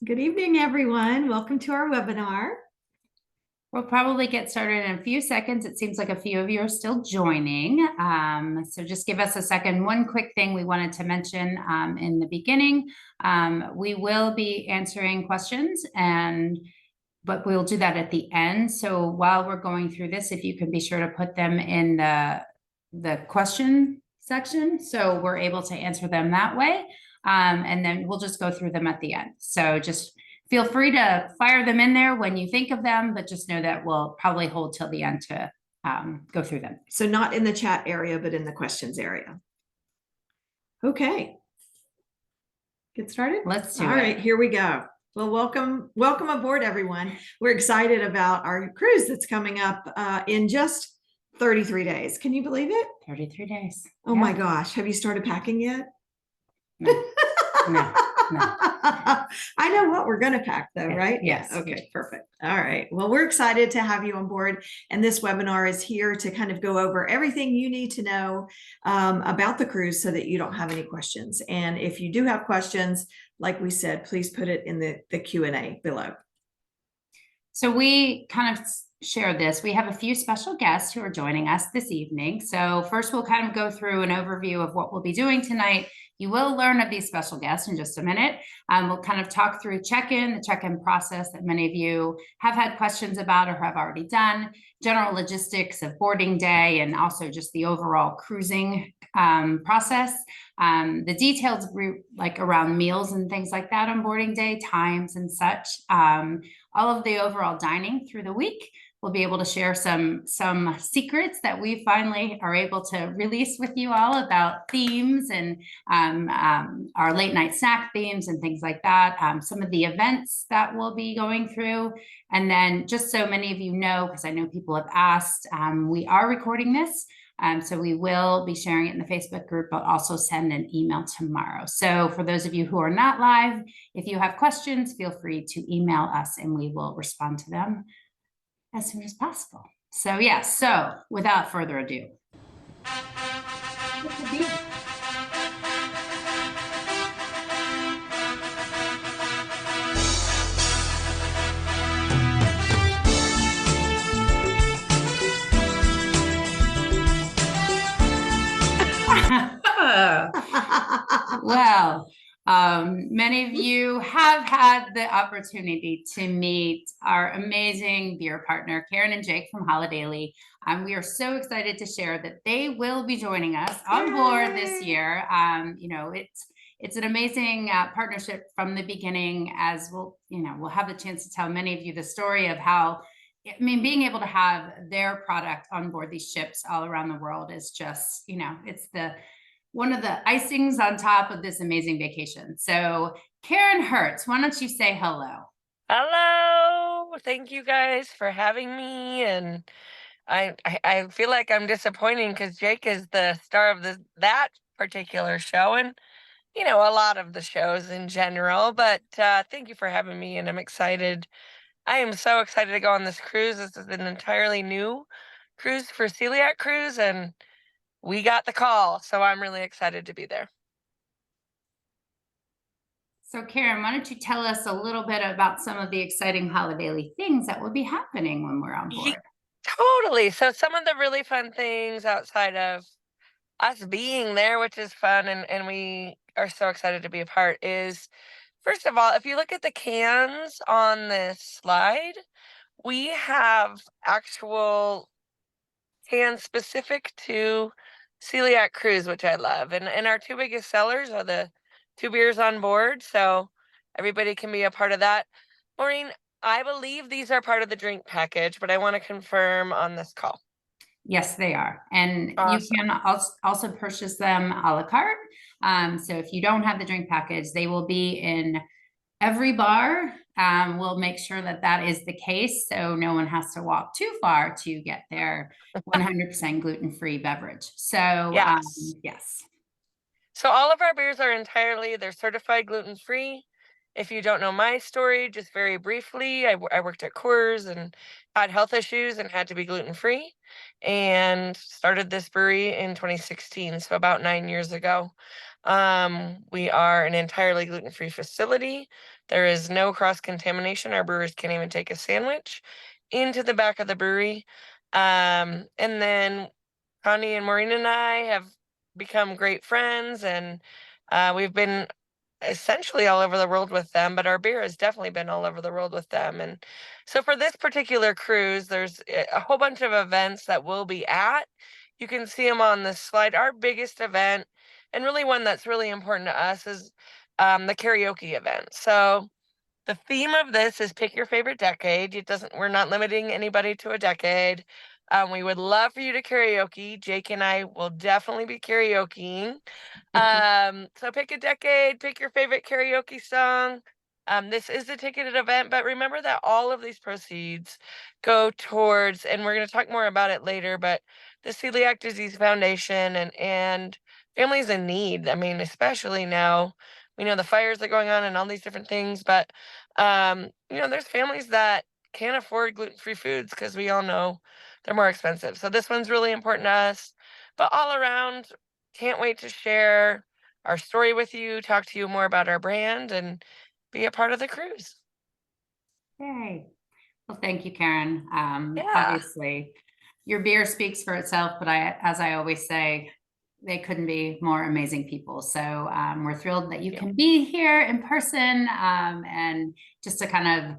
Good evening, everyone. Welcome to our webinar. We'll probably get started in a few seconds. It seems like a few of you are still joining. So just give us a second. One quick thing we wanted to mention in the beginning, we will be answering questions, but we'll do that at the end. So while we're going through this, if you can be sure to put them in the question section, so we're able to answer them that way. And then we'll just go through them at the end. So just feel free to fire them in there when you think of them, but just know that we'll probably hold till the end to go through them. So not in the chat area, but in the questions area. Okay. Get started? Let's do it. All right, here we go. Well, welcome aboard, everyone. We're excited about our cruise that's coming up in just 33 days. Can you believe it? 33 days. Oh my gosh. Have you started packing yet? No. No. I know what we're going to pack though, right? Yes. Yeah. Okay, perfect. All right. Well, we're excited to have you on board. And this webinar is here to kind of go over everything you need to know about the cruise so that you don't have any questions. And if you do have questions, like we said, please put it in the Q&A below. So we kind of share this. We have a few special guests who are joining us this evening. So first we'll kind of go through an overview of what we'll be doing tonight. You will learn of these special guests in just a minute. We'll kind of talk through check-in, the check-in process that many of you have had questions about or have already done, general logistics of boarding day, and also just the overall cruising process. The details like around meals and things like that on boarding day, times and such. All of the overall dining through the week. We'll be able to share some secrets that we finally are able to release with you all about themes and our late night snack themes and things like that. Some of the events that we'll be going through. And then just so many of you know, because I know people have asked, we are recording this. So we will be sharing it in the Facebook group, but also send an email tomorrow. So for those of you who are not live, if you have questions, feel free to email us and we will respond to them as soon as possible. So yes, so without further ado. Well, many of you have had the opportunity to meet our amazing beer partner, Karen and Jake from Holidaily. We are so excited to share that they will be joining us on board this year. You know, it's an amazing partnership from the beginning, as we'll have the chance to tell many of you the story of how, I mean, being able to have their product on board these ships all around the world is just, it's one of the icings on top of this amazing vacation. So Karen Hertz, why don't you say hello? Hello. Thank you guys for having me. And I feel like I'm disappointing because Jake is the star of that particular show and, a lot of the shows in general. But thank you for having me. And I'm excited. I am so excited to go on this cruise. This is an entirely new cruise for Celiac Cruise. And we got the call. So I'm really excited to be there. So Karen, why don't you tell us a little bit about some of the exciting Holidaily things that will be happening when we're on board? Totally. So some of the really fun things outside of us being there, which is fun, and we are so excited to be a part, is, first of all, if you look at the cans on this slide, we have actual cans specific to Celiac Cruise, which I love. And our two biggest sellers are the 2 beers on board, so everybody can be a part of that. Maureen, I believe these are part of the drink package, but I want to confirm on this call. Yes, they are. And Awesome. You can also purchase them a la carte. So if you don't have the drink package, they will be in every bar. We'll make sure that that is the case, so no one has to walk too far to get their 100% gluten-free beverage. So yes. So all of our beers are they're certified gluten-free. If you don't know my story, just very briefly, I worked at Coors and had health issues and had to be gluten-free and started this brewery in 2016, so about 9 years ago. We are an entirely gluten-free facility, There is no cross-contamination. Our brewers can't even take a sandwich into the back of the brewery. And then Connie and Maureen and I have become great friends, and we've been essentially all over the world with them, but our beer has definitely been all over the world with them. And so for this particular cruise, there's a whole bunch of events that we'll be at. You can see them on this slide. Our biggest event, and really one that's really important to us, is the karaoke event. So the theme of this is pick your favorite decade. We're not limiting anybody to a decade. We would love for you to karaoke. Jake and I will definitely be karaokeing. So pick a decade, pick your favorite karaoke song. This is a ticketed event, but remember that all of these proceeds go towards, and we're going to talk more about it later, but the Celiac Disease Foundation and families in need. I mean, especially now, we know the fires that are going on and all these different things, but there's families that can't afford gluten-free foods because we all know they're more expensive. So this one's really important to us. But all around, can't wait to share our story with you, talk to you more about our brand, and be a part of the cruise. Yay. Well, thank you, Karen. Yeah. Obviously, your beer speaks for itself, but as I always say, they couldn't be more amazing people. So we're thrilled that you can be here in person, and just to kind of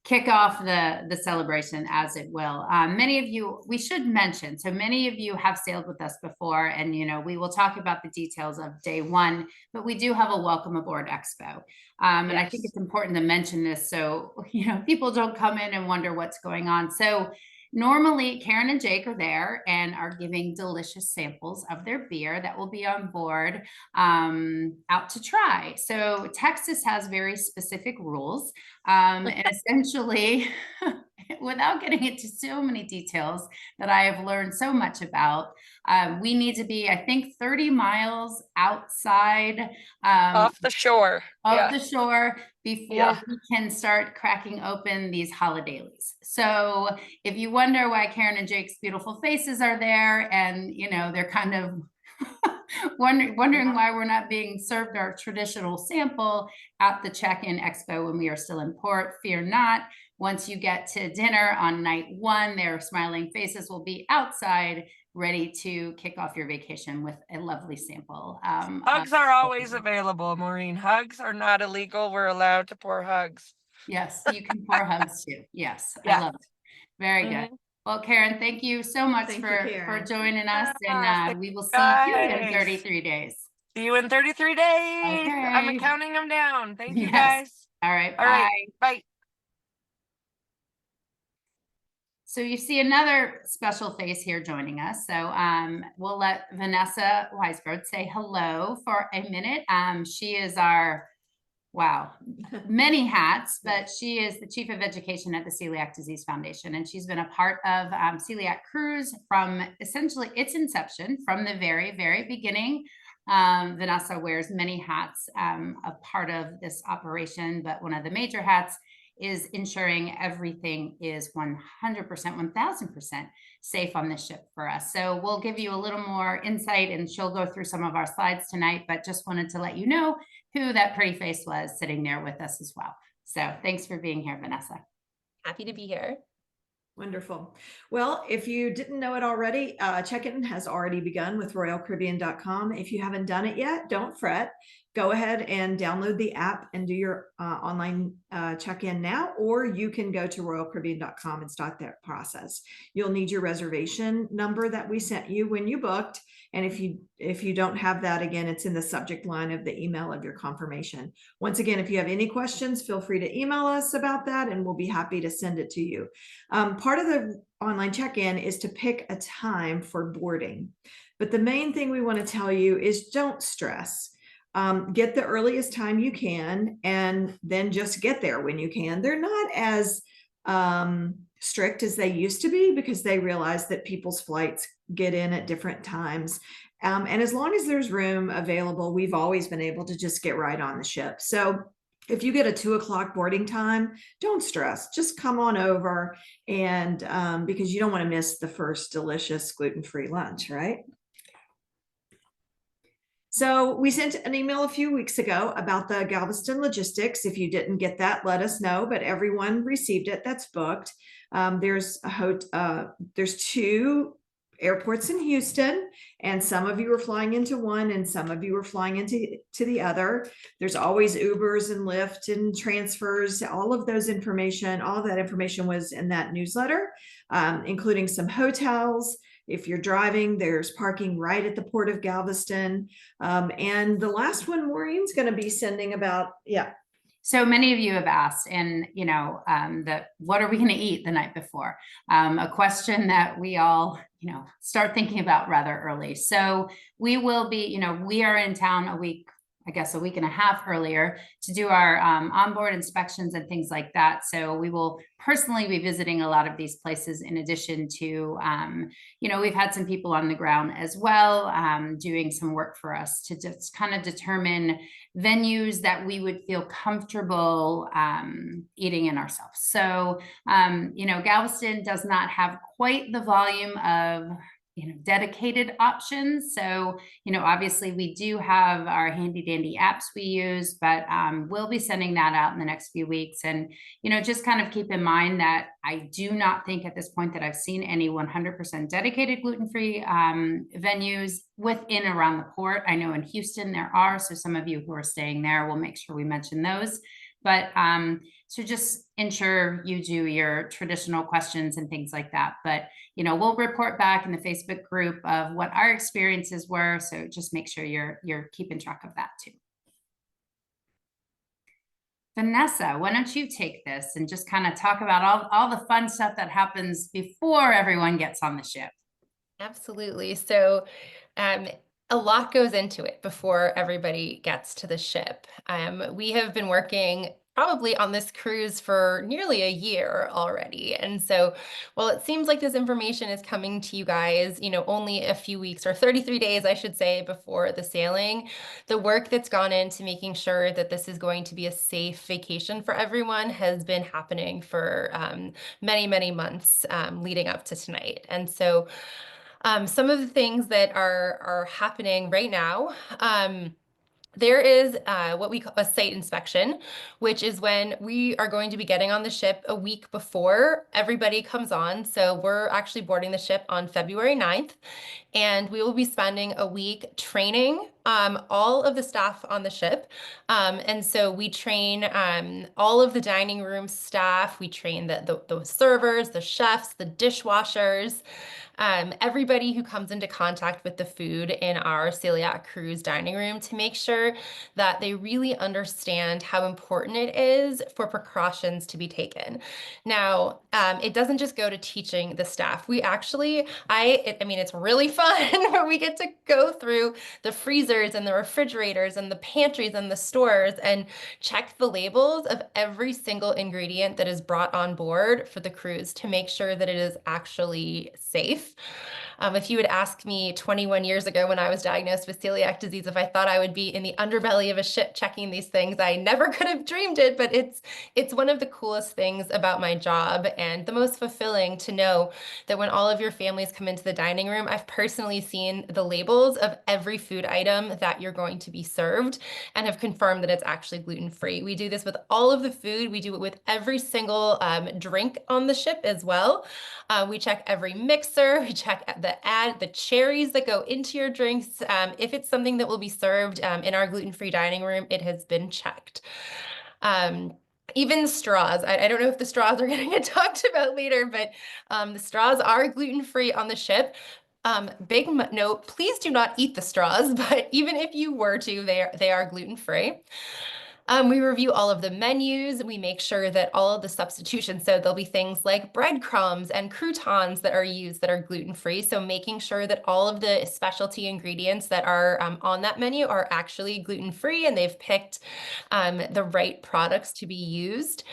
kick off the celebration, as it will. Many of you, we should mention, so many of you have sailed with us before, and we will talk about the details of day one, but we do have a welcome aboard expo. And I think it's important to mention this so people don't come in and wonder what's going on. So normally, Karen and Jake are there and are giving delicious samples of their beer that will be on board out to try. So Texas has very specific rules. And essentially, without getting into so many details that I have learned so much about, we need to be, I think, 30 miles outside off the shore of the shore before we can start cracking open these holidays. So if you wonder why Karen and Jake's beautiful faces are there, and they're kind of wondering why we're not being served our traditional sample at the Checkin Expo when we are still in port, fear not. Once you get to dinner on night one, their smiling faces will be outside, ready to kick off your vacation with a lovely sample. Hugs are always available, Maureen. Hugs are not illegal. We're allowed to pour hugs. Yes, you can pour hugs too. Yes, I love it. Very good. Well, Karen, thank you so much for joining us, and we will see you in 33 days. See you in 33 days. Okay. I'm counting them down. Thank you, guys. All right. All right. Bye. So you see another special face here joining us. So we'll let Vanessa Weisbrod say hello for a minute. She is our, many hats, but she is the Chief of Education at the Celiac Disease Foundation. And she's been a part of Celiac Cruise from essentially its inception, from the very, very beginning. Vanessa wears many hats, a part of this operation, but one of the major hats is ensuring everything is 100%, 1000% safe on this ship for us. So we'll give you a little more insight, and she'll go through some of our slides tonight, but just wanted to let you know who that pretty face was sitting there with us as well. So thanks for being here, Vanessa. Happy to be here. Wonderful. Well, if you didn't know it already, Checkin has already begun with RoyalCaribbean.com. If you haven't done it yet, don't fret. Go ahead and download the app and do your online check-in now, or you can go to RoyalCaribbean.com and start that process. You'll need your reservation number that we sent you when you booked. And if you don't have that, again, it's in the subject line of the email of your confirmation. Once again, if you have any questions, feel free to email us about that, and we'll be happy to send it to you. Part of the online check-in is to pick a time for boarding. But the main thing we want to tell you is don't stress. Get the earliest time you can, and then just get there when you can. They're not as strict as they used to be, because they realize that people's flights get in at different times. And as long as there's room available, we've always been able to just get right on the ship. So if you get a 2 o'clock boarding time, don't stress, just come on over, and because you don't want to miss the first delicious gluten-free lunch, right? So we sent an email a few weeks ago about the Galveston Logistics. If you didn't get that, let us know, but everyone received it that's booked. There's two airports in Houston, and some of you are flying into one and some of you are flying into the other. There's always Ubers and Lyft and transfers. All of that information was in that newsletter, including some hotels. If you're driving, there's parking right at the Port of Galveston. And the last one, Maureen's going to be sending about, yeah. So many of you have asked, and what are we going to eat the night before? A question that we all, start thinking about rather early. So we will be, we are in town a week and a half earlier to do our onboard inspections and things like that. So we will personally be visiting a lot of these places in addition to, we've had some people on the ground as well, doing some work for us to just kind of determine venues that we would feel comfortable eating in ourselves. So, Galveston does not have quite the volume of dedicated options. So, obviously we do have our handy dandy apps we use, but we'll be sending that out in the next few weeks. And, just kind of keep in mind that I do not think at this point that I've seen any 100% dedicated gluten-free venues within around the port. I know in Houston there are, so some of you who are staying there, we'll make sure we mention those. But so just ensure you do your traditional questions and things like that. But, we'll report back in the Facebook group of what our experiences were. So just make sure you're keeping track of that too. Vanessa, why don't you take this and just kind of talk about all the fun stuff that happens before everyone gets on the ship? Absolutely. So a lot goes into it before everybody gets to the ship. We have been working probably on this cruise for nearly a year already. And so while it seems like this information is coming to you guys, only a few weeks or 33 days, I should say, before the sailing, the work that's gone into making sure that this is going to be a safe vacation for everyone has been happening for many, many months leading up to tonight. And so some of the things that are happening right now, there is what we call a site inspection, which is when we are going to be getting on the ship a week before everybody comes on. So we're actually boarding the ship on February 9th, and we will be spending a week training all of the staff on the ship. And so we train all of the dining room staff. We train the servers, the chefs, the dishwashers, everybody who comes into contact with the food in our Celiac Cruise dining room to make sure that they really understand how important it is for precautions to be taken. Now, it doesn't just go to teaching the staff. We actually, it's really fun where we get to go through the freezers and the refrigerators and the pantries and the stores and check the labels of every single ingredient that is brought on board for the cruise to make sure that it is actually safe. If you had asked me 21 years ago when I was diagnosed with celiac disease if I thought I would be in the underbelly of a ship checking these things, I never could have dreamed it, but it's one of the coolest things about my job and the most fulfilling to know that when all of your families come into the dining room, I've personally seen the labels of every food item that you're going to be served and have confirmed that it's actually gluten-free. We do this with all of the food. We do it with every single drink on the ship as well. We check every mixer. We check the cherries that go into your drinks. If it's something that will be served in our gluten-free dining room, it has been checked. Even straws. I don't know if the straws are going to get talked about later, but the straws are gluten-free on the ship. Big note, please do not eat the straws, but even if you were to, they are gluten-free. We review all of the menus. We make sure that all of the substitutions, so there'll be things like breadcrumbs and croutons that are used that are gluten-free. So making sure that all of the specialty ingredients that are on that menu are actually gluten-free and they've picked the right products to be used.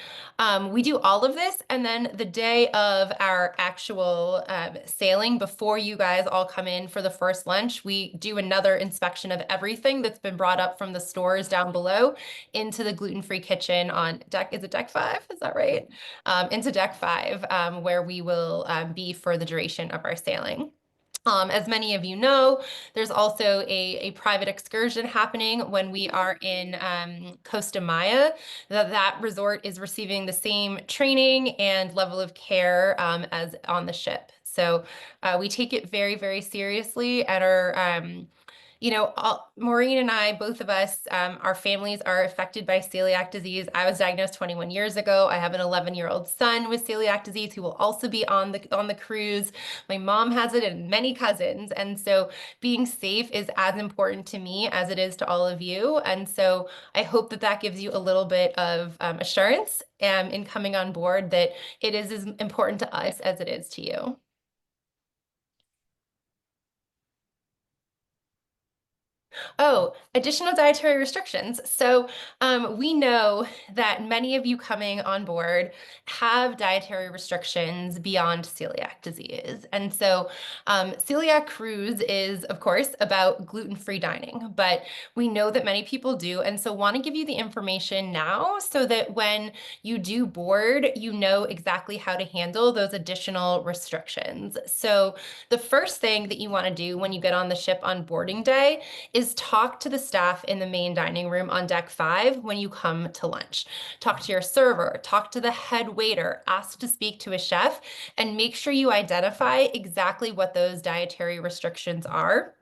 We do all of this, and then the day of our actual sailing, before you guys all come in for the first lunch, we do another inspection of everything that's been brought up from the stores down below into the gluten-free kitchen on deck. Is it deck 5? Is that right? Into deck 5, where we will be for the duration of our sailing. As many of you know, there's also a private excursion happening when we are in Costa Maya. That resort is receiving the same training and level of care as on the ship. So we take it very, very seriously and are Maureen and I, both of us, our families are affected by celiac disease. I was diagnosed 21 years ago. I have an 11-year-old son with celiac disease who will also be on the cruise. My mom has it and many cousins. And so being safe is as important to me as it is to all of you. And so I hope that that gives you a little bit of assurance in coming on board that it is as important to us as it is to you. Oh, additional dietary restrictions. So we know that many of you coming on board have dietary restrictions beyond celiac disease. And so Celiac Cruise is, of course, about gluten-free dining, but we know that many people do. And so want to give you the information now so that when you do board, you know exactly how to handle those additional restrictions. So the first thing that you want to do when you get on the ship on boarding day is talk to the staff in the main dining room on deck 5 when you come to lunch. Talk to your server, talk to the head waiter, ask to speak to a chef, and make sure you identify exactly what those dietary restrictions are.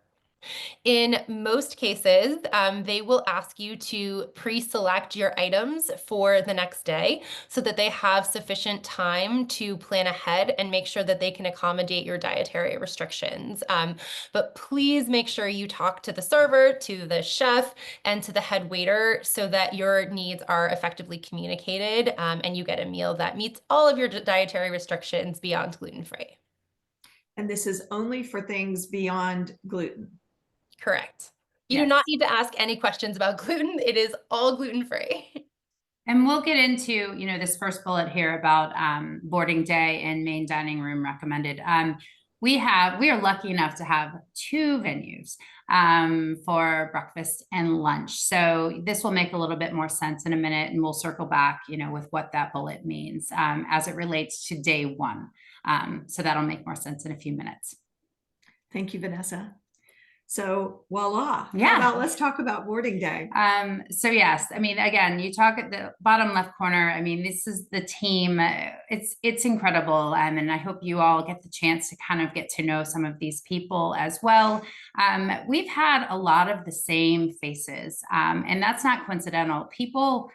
In most cases, they will ask you to pre-select your items for the next day so that they have sufficient time to plan ahead and make sure that they can accommodate your dietary restrictions. But please make sure you talk to the server, to the chef, and to the head waiter so that your needs are effectively communicated and you get a meal that meets all of your dietary restrictions beyond gluten-free. And this is only for things beyond gluten. Correct. You Yes. do not need to ask any questions about gluten. It is all gluten-free. And we'll get into, this first bullet here about boarding day and main dining room recommended. We are lucky enough to have 2 venues for breakfast and lunch. So this will make a little bit more sense in a minute, and we'll circle back, with what that bullet means as it relates to day 1. So that'll make more sense in a few minutes. Thank you, Vanessa. So voila. Yeah. How about let's talk about boarding day. So yes, I mean, again, you talk at the bottom left corner. I mean, this is the team. It's incredible. And I hope you all get the chance to kind of get to know some of these people as well. We've had a lot of the same faces, and that's not coincidental. People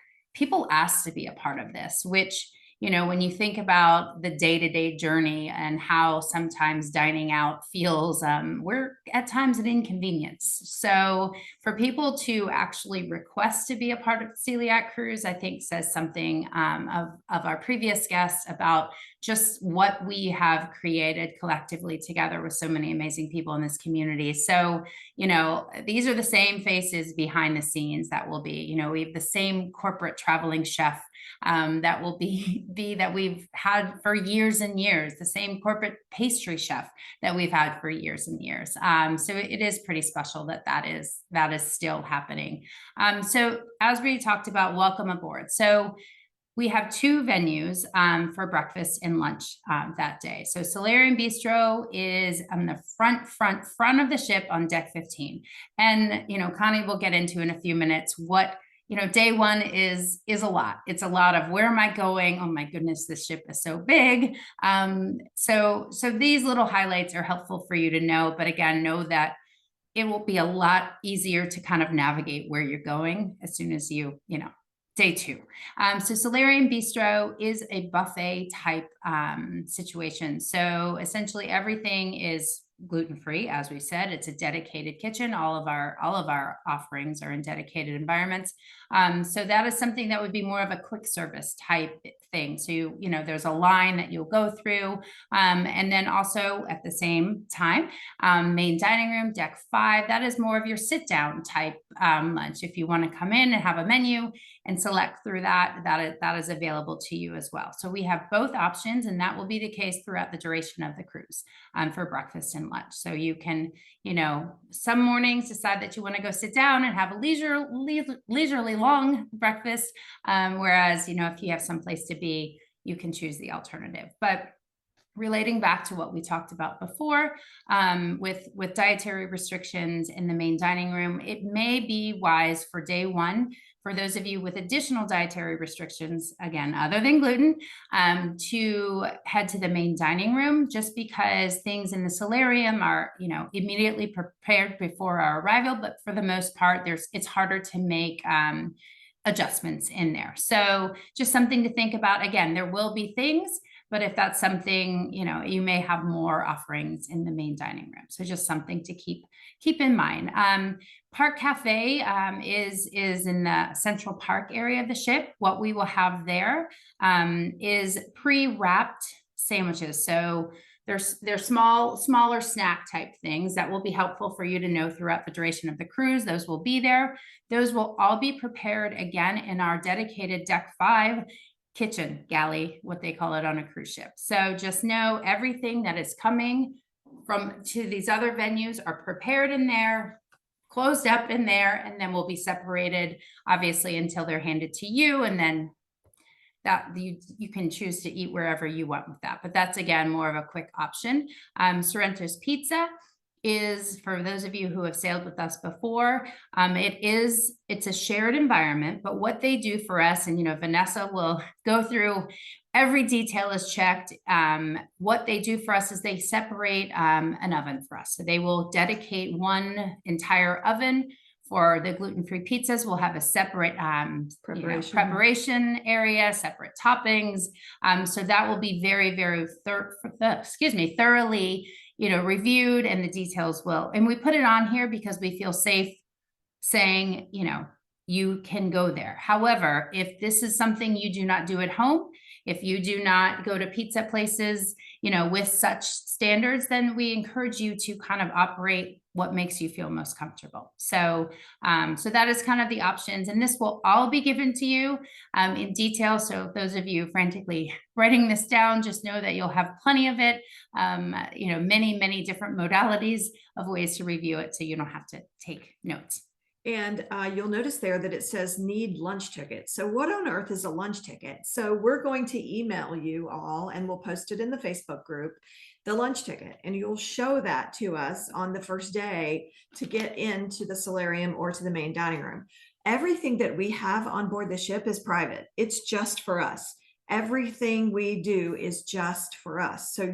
ask to be a part of this, which, when you think about the day-to-day journey and how sometimes dining out feels, we're at times an inconvenience. So for people to actually request to be a part of Celiac Cruise, I think says something of our previous guests about just what we have created collectively together with so many amazing people in this community. So, these are the same faces behind the scenes that will be, we have the same corporate traveling chef that will be that we've had for years and years, the same corporate pastry chef that we've had for years and years. So it is pretty special that is still happening. So as we talked about, welcome aboard. So we have 2 venues for breakfast and lunch that day. So Celiac Bistro is on the front of the ship on deck 15. And, Connie will get into in a few minutes what day 1 is a lot. It's a lot of where am I going? Oh my goodness, this ship is so big. So these little highlights are helpful for you to know, but again, know that it will be a lot easier to kind of navigate where you're going as soon as day 2. So Celiac Bistro is a buffet type situation. So essentially everything is gluten-free. As we said, it's a dedicated kitchen. All of our offerings are in dedicated environments. So that is something that would be more of a quick service type thing. So, there's a line that you'll go through. And then also at the same time, main dining room, deck 5, that is more of your sit down type lunch. If you want to come in and have a menu and select through that is available to you as well. So we have both options, and that will be the case throughout the duration of the cruise for breakfast and lunch. So you can, some mornings decide that you want to go sit down and have a leisurely long breakfast. Whereas, if you have some place to be, you can choose the alternative. But relating back to what we talked about before, with dietary restrictions in the main dining room, it may be wise for day one, for those of you with additional dietary restrictions, again, other than gluten, to head to the main dining room, just because things in the solarium are, immediately prepared before our arrival. But for the most part, it's harder to make adjustments in there. So just something to think about. Again, there will be things, but if that's something, you may have more offerings in the main dining room. So just something to keep in mind. Park Cafe is in the Central Park area of the ship. What we will have there is pre-wrapped sandwiches. So they're smaller snack type things that will be helpful for you to know throughout the duration of the cruise. Those will be there. Those will all be prepared again in our dedicated Deck 5 kitchen galley, what they call it on a cruise ship. So just know everything that is coming to these other venues are prepared in there, closed up in there, and then will be separated, obviously, until they're handed to you. And then that you can choose to eat wherever you want with that. But that's, again, more of a quick option. Sorrento's Pizza is, for those of you who have sailed with us before, it's a shared environment, but what they do for us, and Vanessa will go through, every detail is checked. What they do for us is they separate an oven for us. So they will dedicate one entire oven for the gluten-free pizzas. We'll have a separate preparation area, separate toppings. So that will be very, very thoroughly reviewed, and the details will, and we put it on here because we feel safe saying, you can go there. However, if this is something you do not do at home, if you do not go to pizza places, with such standards, then we encourage you to kind of operate what makes you feel most comfortable. So, so that is kind of the options, and this will all be given to you in detail. So those of you frantically writing this down, just know that you'll have plenty of it, many, many different modalities of ways to review it, so you don't have to take notes. And you'll notice there that it says need lunch ticket. So what on earth is a lunch ticket? So we're going to email you all, and we'll post it in the Facebook group, the lunch ticket, and you'll show that to us on the first day to get into the solarium or to the main dining room. Everything that we have on board the ship is private. It's just for us. Everything we do is just for us. So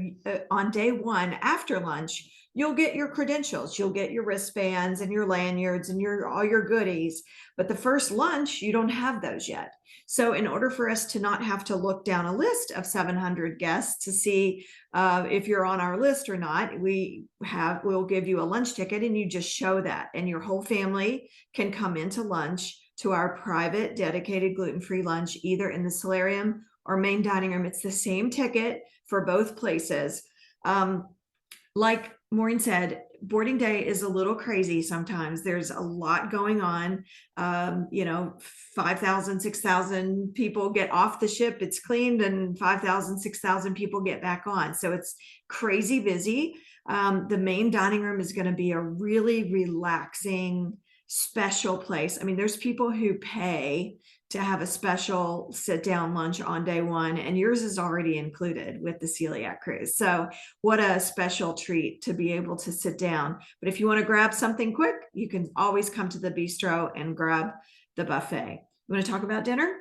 on day one, after lunch, you'll get your credentials, you'll get your wristbands and your lanyards and all your goodies. But the first lunch, you don't have those yet. So in order for us to not have to look down a list of 700 guests to see if you're on our list or not, we'll give you a lunch ticket, and you just show that, and your whole family can come into lunch to our private dedicated gluten-free lunch, either in the solarium or main dining room. It's the same ticket for both places. Like Maureen said, boarding day is a little crazy sometimes. There's a lot going on. 5,000, 6,000 people get off the ship, it's cleaned, and 5,000, 6,000 people get back on. So it's crazy busy. The main dining room is going to be a really relaxing, special place. I mean, there's people who pay to have a special sit down lunch on day one, and yours is already included with the Celiac Cruise. So what a special treat to be able to sit down. But if you want to grab something quick, you can always come to the bistro and grab the buffet. You want to talk about dinner?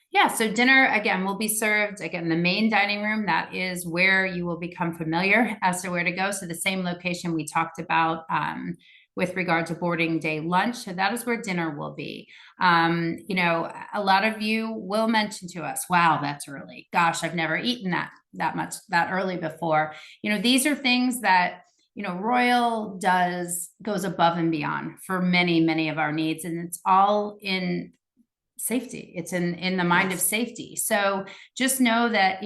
Yeah, so dinner, again, will be served, again, the main dining room. That is where you will become familiar as to where to go. So the same location we talked about with regard to boarding day lunch. So that is where dinner will be. A lot of you will mention to us, wow, that's early. Gosh, I've never eaten that early before. These are things that, Royal goes above and beyond for many, many of our needs. And it's all in safety. It's in the mind of safety. So just know that,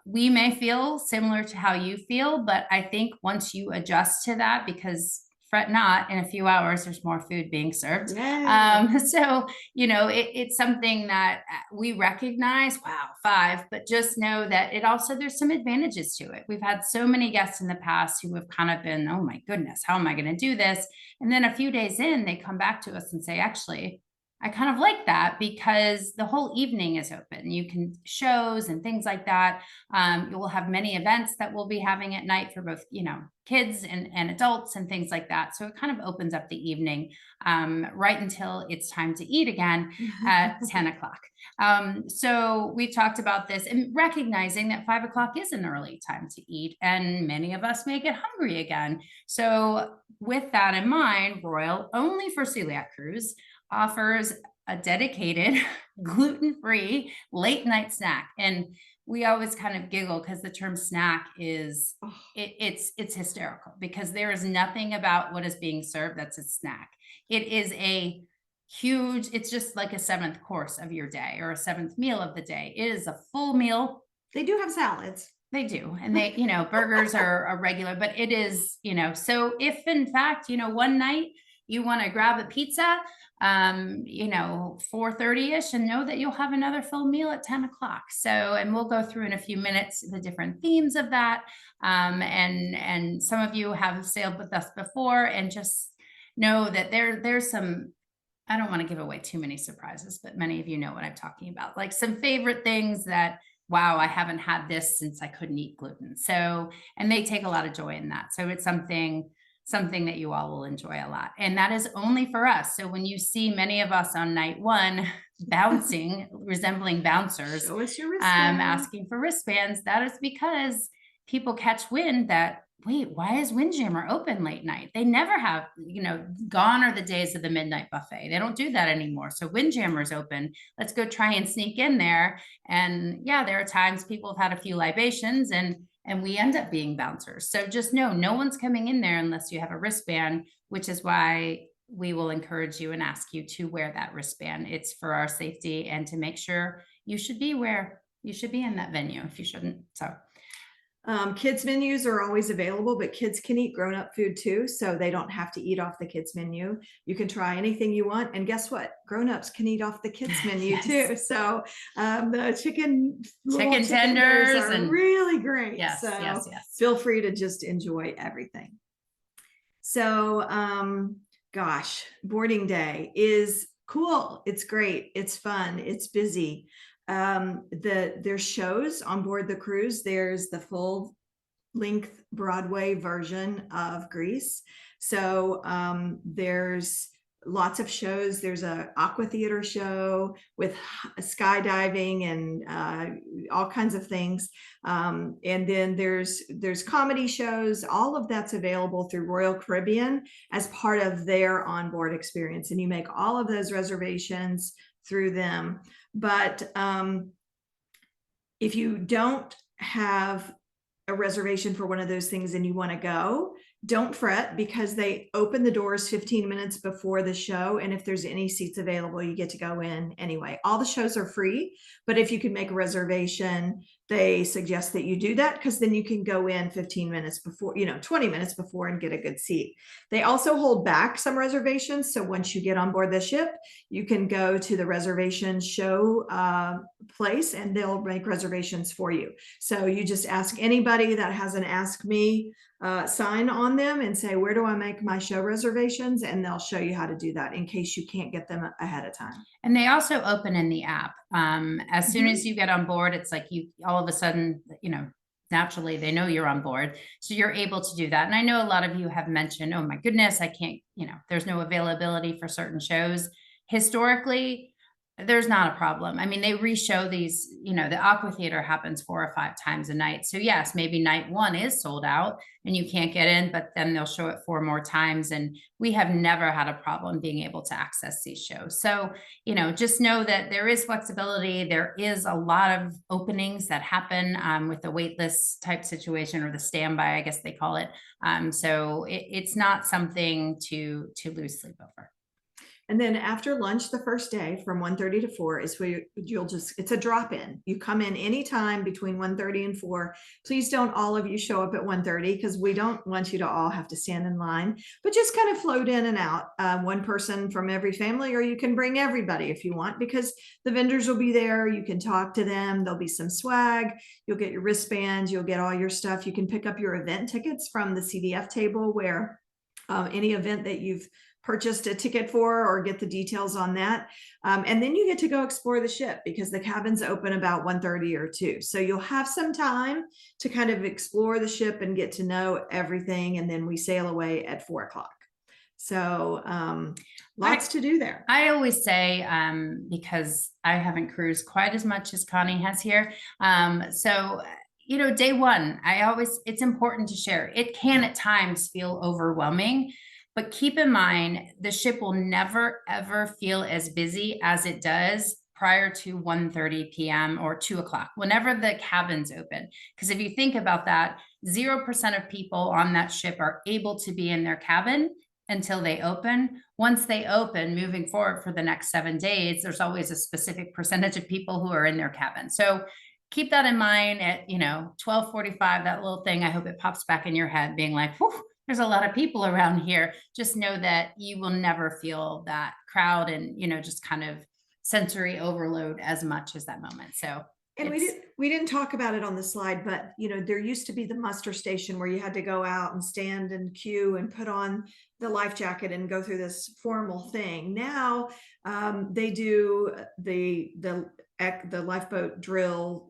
we may feel similar to how you feel, but I think once you adjust to that, because fret not, in a few hours, there's more food being served. So, it's something that we recognize, wow, 5, but just know that there's some advantages to it. We've had so many guests in the past who have kind of been, oh my goodness, how am I going to do this? And then a few days in, they come back to us and say, actually, I kind of like that because the whole evening is open. You can shows and things like that. You will have many events that we'll be having at night for both, kids and adults and things like that. So it kind of opens up the evening right until it's time to eat again at 10 o'clock. So we talked about this and recognizing that 5 o'clock is an early time to eat, and many of us may get hungry again. So with that in mind, Royal, only for Celiac Cruise, offers a dedicated gluten-free late night snack. And we always kind of giggle because the term snack is it's hysterical, because there is nothing about what is being served that's a snack. It is a huge, it's just like a seventh course of your day or a seventh meal of the day. It is a full meal. They do have salads. They do. And they, burgers are a regular, but it is, so if in fact, one night you want to grab a pizza, 4:30ish, and know that you'll have another full meal at 10 o'clock. So, and we'll go through in a few minutes the different themes of that. And some of you have sailed with us before, and just know that there's some, I don't want to give away too many surprises, but many of you know what I'm talking about, like some favorite things that, wow, I haven't had this since I couldn't eat gluten. So, and they take a lot of joy in that. So it's something that you all will enjoy a lot. And that is only for us. So when you see many of us on night one bouncing, resembling bouncers, Show us your wristband. asking for wristbands, that is because people catch wind that, wait, why is Windjammer open late night? They never have, gone are the days of the midnight buffet. They don't do that anymore. So Windjammer's open. Let's go try and sneak in there. And yeah, there are times people have had a few libations and we end up being bouncers. So just know, no one's coming in there unless you have a wristband, which is why we will encourage you and ask you to wear that wristband. It's for our safety and to make sure you should be where you should be in that venue if you shouldn't. So kids menus are always available, but kids can eat grown-up food too, so they don't have to eat off the kids menu. You can try anything you want, and guess what? Grown-ups can eat off the kids menu Yes. too. So the chicken tenders are and really great. yes, So yes. feel free to just enjoy everything. So gosh, boarding day is cool. It's great. It's fun. It's busy. There's shows on board the cruise. There's the full length Broadway version of Grease. So there's lots of shows. There's a aqua theater show with skydiving and all kinds of things. And then there's comedy shows. All of that's available through Royal Caribbean as part of their onboard experience. And you make all of those reservations through them. But if you don't have a reservation for one of those things and you want to go, don't fret, because they open the doors 15 minutes before the show. And if there's any seats available, you get to go in anyway. All the shows are free, but if you can make a reservation, they suggest that you do that, because then you can go in 15 minutes before, 20 minutes before and get a good seat. They also hold back some reservations. So once you get on board the ship, you can go to the reservation show place and they'll make reservations for you. So you just ask anybody that has an Ask Me sign on them and say, where do I make my show reservations? And they'll show you how to do that in case you can't get them ahead of time. And they also open in the app. As soon as you get on board, it's like you all of a sudden, naturally they know you're on board. So you're able to do that. And I know a lot of you have mentioned, oh my goodness, I can't, there's no availability for certain shows. Historically, there's not a problem. I mean, they re-show these, the aqua theater happens 4 or 5 times a night. So yes, maybe night 1 is sold out and you can't get in, but then they'll show it 4 more times. And we have never had a problem being able to access these shows. So, just know that there is flexibility. There is a lot of openings that happen with the wait list type situation, or the standby, I guess they call it. So it's not something to lose sleep over. And then after lunch, the first day from 1:30 to 4 is where it's a drop-in. You come in anytime between 1:30 and 4. Please don't all of you show up at 1:30, because we don't want you to all have to stand in line, but just kind of float in and out. One person from every family, or you can bring everybody if you want, because the vendors will be there. You can talk to them. There'll be some swag. You'll get your wristbands. You'll get all your stuff. You can pick up your event tickets from the CDF table, where any event that you've purchased a ticket for or get the details on that. And then you get to go explore the ship because the cabins open about 1:30 or 2. So you'll have some time to kind of explore the ship and get to know everything. And then we sail away at 4 o'clock. So lots to do there. I always say, because I haven't cruised quite as much as Connie has here. So, you know, day one, it's important to share. It can at times feel overwhelming, but keep in mind, the ship will never, ever feel as busy as it does prior to 1:30 p.m. or 2 o'clock, whenever the cabins open. Because if you think about that, 0% of people on that ship are able to be in their cabin until they open. Once they open, moving forward for the next 7 days, there's always a specific percentage of people who are in their cabin. So keep that in mind at, 12:45, that little thing, I hope it pops back in your head being like, whew, there's a lot of people around here. Just know that you will never feel that crowd and, just kind of sensory overload as much as that moment. So and we didn't talk about it on the slide, but there used to be the muster station where you had to go out and stand and queue and put on the life jacket and go through this formal thing. Now they do the lifeboat drill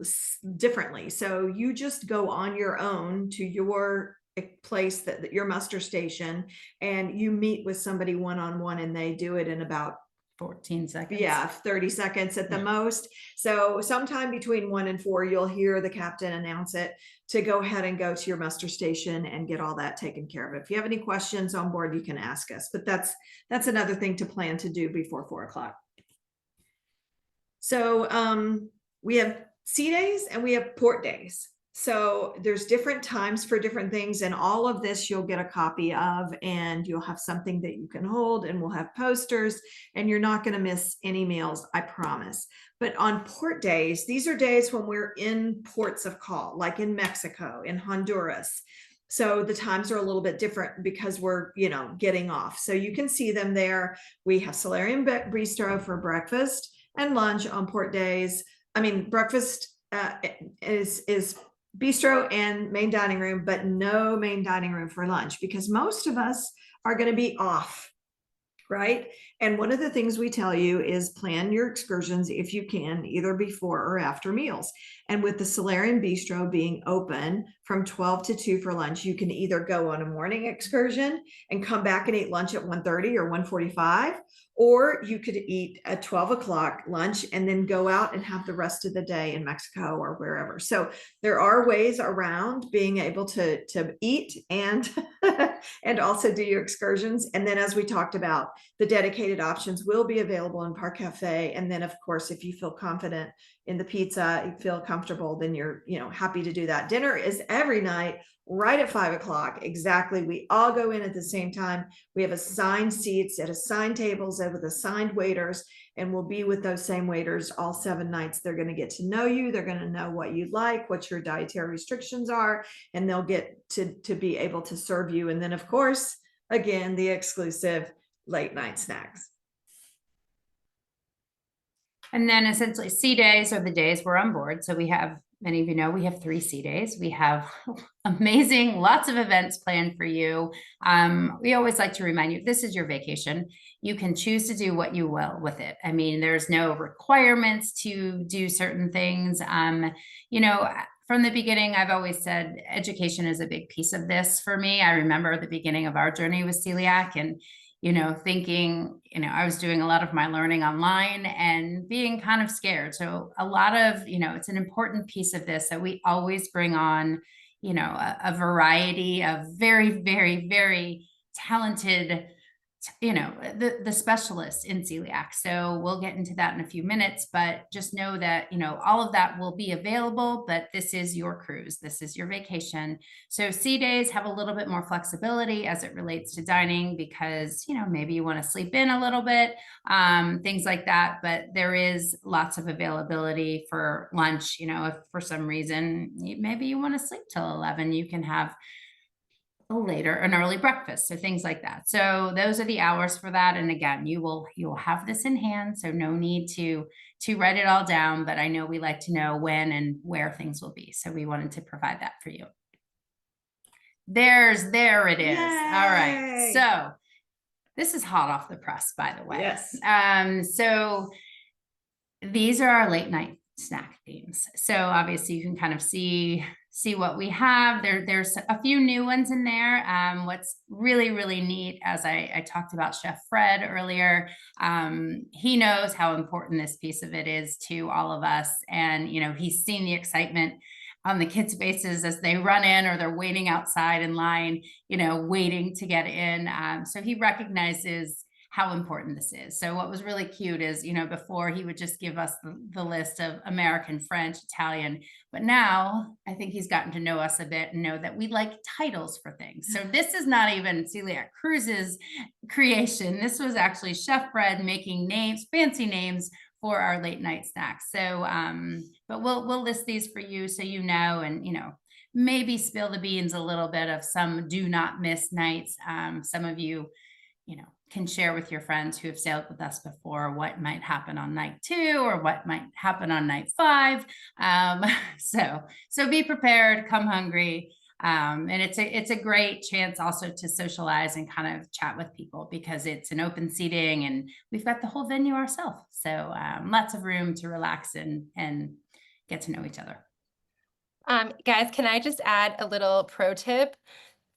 differently. So you just go on your own to your place, that your muster station, and you meet with somebody one-on-one, and they do it in about 14 seconds. Yeah, 30 seconds at the most. So sometime between 1 and 4, you'll hear the captain announce it to go ahead and go to your muster station and get all that taken care of. If you have any questions on board, you can ask us, but that's another thing to plan to do before 4 o'clock. So we have sea days and we have port days. So there's different times for different things, and all of this you'll get a copy of, and you'll have something that you can hold, and we'll have posters, and you're not going to miss any meals, I promise. But on port days, these are days when we're in ports of call, like in Mexico, in Honduras. So the times are a little bit different because we're, getting off. So you can see them there. We have Celiac Bistro for breakfast and lunch on port days. I mean, breakfast is bistro and main dining room, but no main dining room for lunch because most of us are going to be off, right? And one of the things we tell you is plan your excursions if you can, either before or after meals. And with the Celiac Bistro being open from 12 to 2 for lunch, you can either go on a morning excursion and come back and eat lunch at 1:30 or 1:45, or you could eat a 12 o'clock lunch and then go out and have the rest of the day in Mexico or wherever. So there are ways around being able to eat and and also do your excursions. And then, as we talked about, the dedicated options will be available in Park Cafe. And then, of course, if you feel confident in the pizza, you feel comfortable, then you're happy to do that. Dinner is every night right at 5 o'clock. Exactly. We all go in at the same time. We have assigned seats at assigned tables with assigned waiters, and we'll be with those same waiters all 7 nights. They're going to get to know you. They're going to know what you like, what your dietary restrictions are, and they'll get to be able to serve you. And then, of course, again, the exclusive late night snacks. And then essentially sea days are the days we're on board. So we have, many of you know, we have 3 sea days. We have amazing, lots of events planned for you. We always like to remind you, this is your vacation. You can choose to do what you will with it. I mean, there's no requirements to do certain things. From the beginning, I've always said education is a big piece of this for me. I remember the beginning of our journey with celiac and thinking, I was doing a lot of my learning online and being kind of scared. So a lot of, it's an important piece of this that we always bring on, a variety of very, very, very talented, the specialists in celiac. So we'll get into that in a few minutes, but just know that, all of that will be available, but this is your cruise. This is your vacation. So sea days have a little bit more flexibility as it relates to dining because, maybe you want to sleep in a little bit, things like that, but there is lots of availability for lunch. If for some reason, maybe you want to sleep till 11, you can have an early breakfast, so things like that. So those are the hours for that. And again, you will have this in hand, so no need to write it all down, but I know we like to know when and where things will be. So we wanted to provide that for you. There it is. Yay! All right. So This is hot off the press, by the way. Yes. So these are our late night snack themes. So obviously you can kind of see what we have. There's a few new ones in there. What's really, really neat, as I talked about Chef Fred earlier, he knows how important this piece of it is to all of us. And, you know, he's seen the excitement on the kids' faces as they run in or they're waiting outside in line, you know, waiting to get in. So he recognizes how important this is. So what was really cute is, you know, before he would just give us the list of American, French, Italian, but now I think he's gotten to know us a bit and know that we like titles for things. So this is not even Celiac Cruise's creation. This was actually Chef Fred making names, fancy names for our late night snacks. So, but we'll list these for you so you know, and, you know, maybe spill the beans a little bit of some do not miss nights. Some of you know, can share with your friends who have sailed with us before what might happen on night 2 or what might happen on night 5. So be prepared, come hungry. And it's a great chance also to socialize and kind of chat with people because it's an open seating and we've got the whole venue ourselves. So lots of room to relax and get to know each other. Guys, can I just add a little pro tip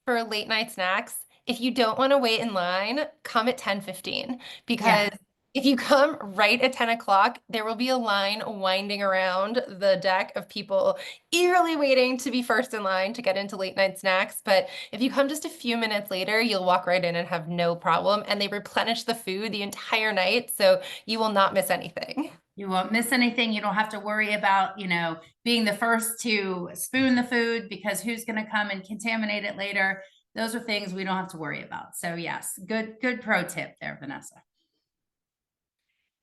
for late night snacks? If you don't want to wait in line, come at 10:15 because if you come right at 10 o'clock, there will be a line winding around the deck of people eagerly waiting to be first in line to get into late night snacks. But if you come just a few minutes later, you'll walk right in and have no problem. And they replenish the food the entire night, so you will not miss anything. You won't miss anything. You don't have to worry about, you know, being the first to spoon the food because who's going to come and contaminate it later. Those are things we don't have to worry about. So yes, good pro tip there, Vanessa.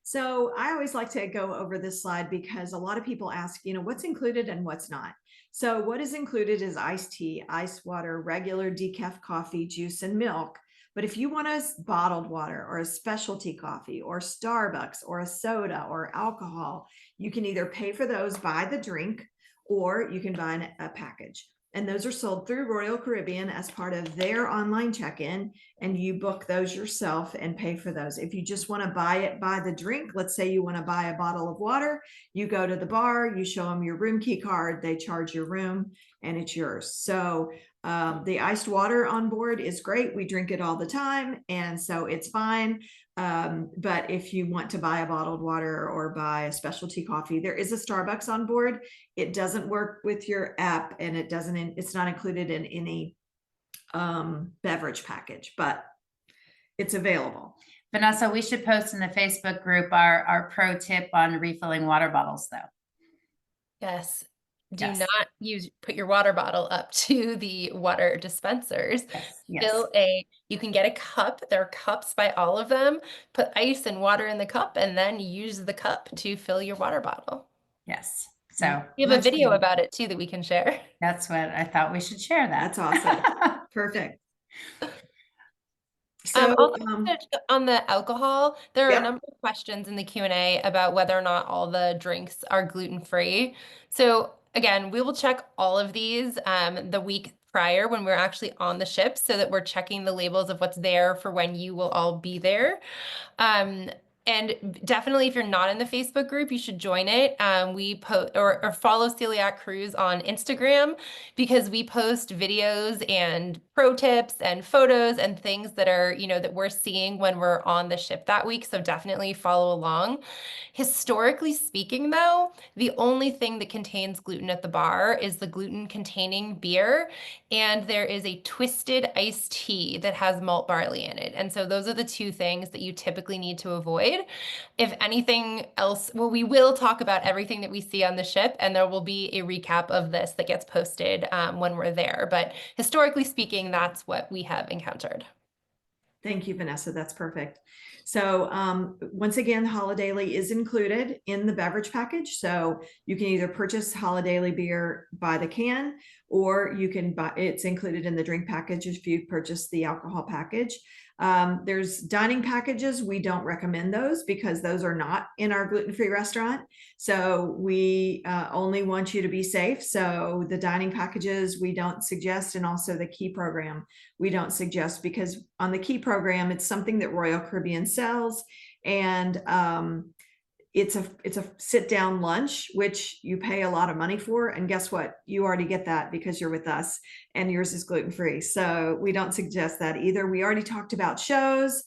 So I always like to go over this slide because a lot of people ask, you know, what's included and what's not. So what is included is iced tea, ice water, regular decaf coffee, juice, and milk. But if you want a bottled water or a specialty coffee or Starbucks or a soda or alcohol, you can either pay for those by the drink or you can buy a package. And those are sold through Royal Caribbean as part of their online check-in, and you book those yourself and pay for those. If you just want to buy it by the drink, let's say you want to buy a bottle of water, you go to the bar, you show them your room key card, they charge your room, and it's yours. So the iced water on board is great. We drink it all the time, and so it's fine. But if you want to buy a bottled water or buy a specialty coffee, there is a Starbucks on board. It doesn't work with your app, and it's not included in any beverage package, but it's available. Vanessa, we should post in the Facebook group our pro tip on refilling water bottles, though. Yes. Do not put your water bottle up to the water dispensers. Yes. You can get a cup. There are cups by all of them. Put ice and water in the cup and then use the cup to fill your water bottle. Yes. So we have a video about it too that we can share. That's what I thought we should share that. That's awesome. Perfect. So on the alcohol, there are a number of questions in the Q&A about whether or not all the drinks are gluten-free. So again, we will check all of these the week prior when we're actually on the ship so that we're checking the labels of what's there for when you will all be there. And definitely, if you're not in the Facebook group, you should join it. We post or follow Celiac Cruise on Instagram because we post videos and pro tips and photos and things that are, you know, that we're seeing when we're on the ship that week. So definitely follow along. Historically speaking, though, the only thing that contains gluten at the bar is the gluten-containing beer, and there is a twisted iced tea that has malt barley in it. And so those are the two things that you typically need to avoid. If anything else, well, we will talk about everything that we see on the ship, and there will be a recap of this that gets posted when we're there. But historically speaking, that's what we have encountered. Thank you, Vanessa. That's perfect. So once again, Holidaily is included in the beverage package. So you can either purchase Holidaily beer by the can, or you can buy, it's included in the drink package if you purchase the alcohol package. There's dining packages. We don't recommend those because those are not in our gluten-free restaurant. So we only want you to be safe. So the dining packages we don't suggest, and also the Key program we don't suggest, because on the Key program, it's something that Royal Caribbean sells, and it's a sit down lunch, which you pay a lot of money for. And guess what? You already get that because you're with us, and yours is gluten-free. So we don't suggest that either. We already talked about shows.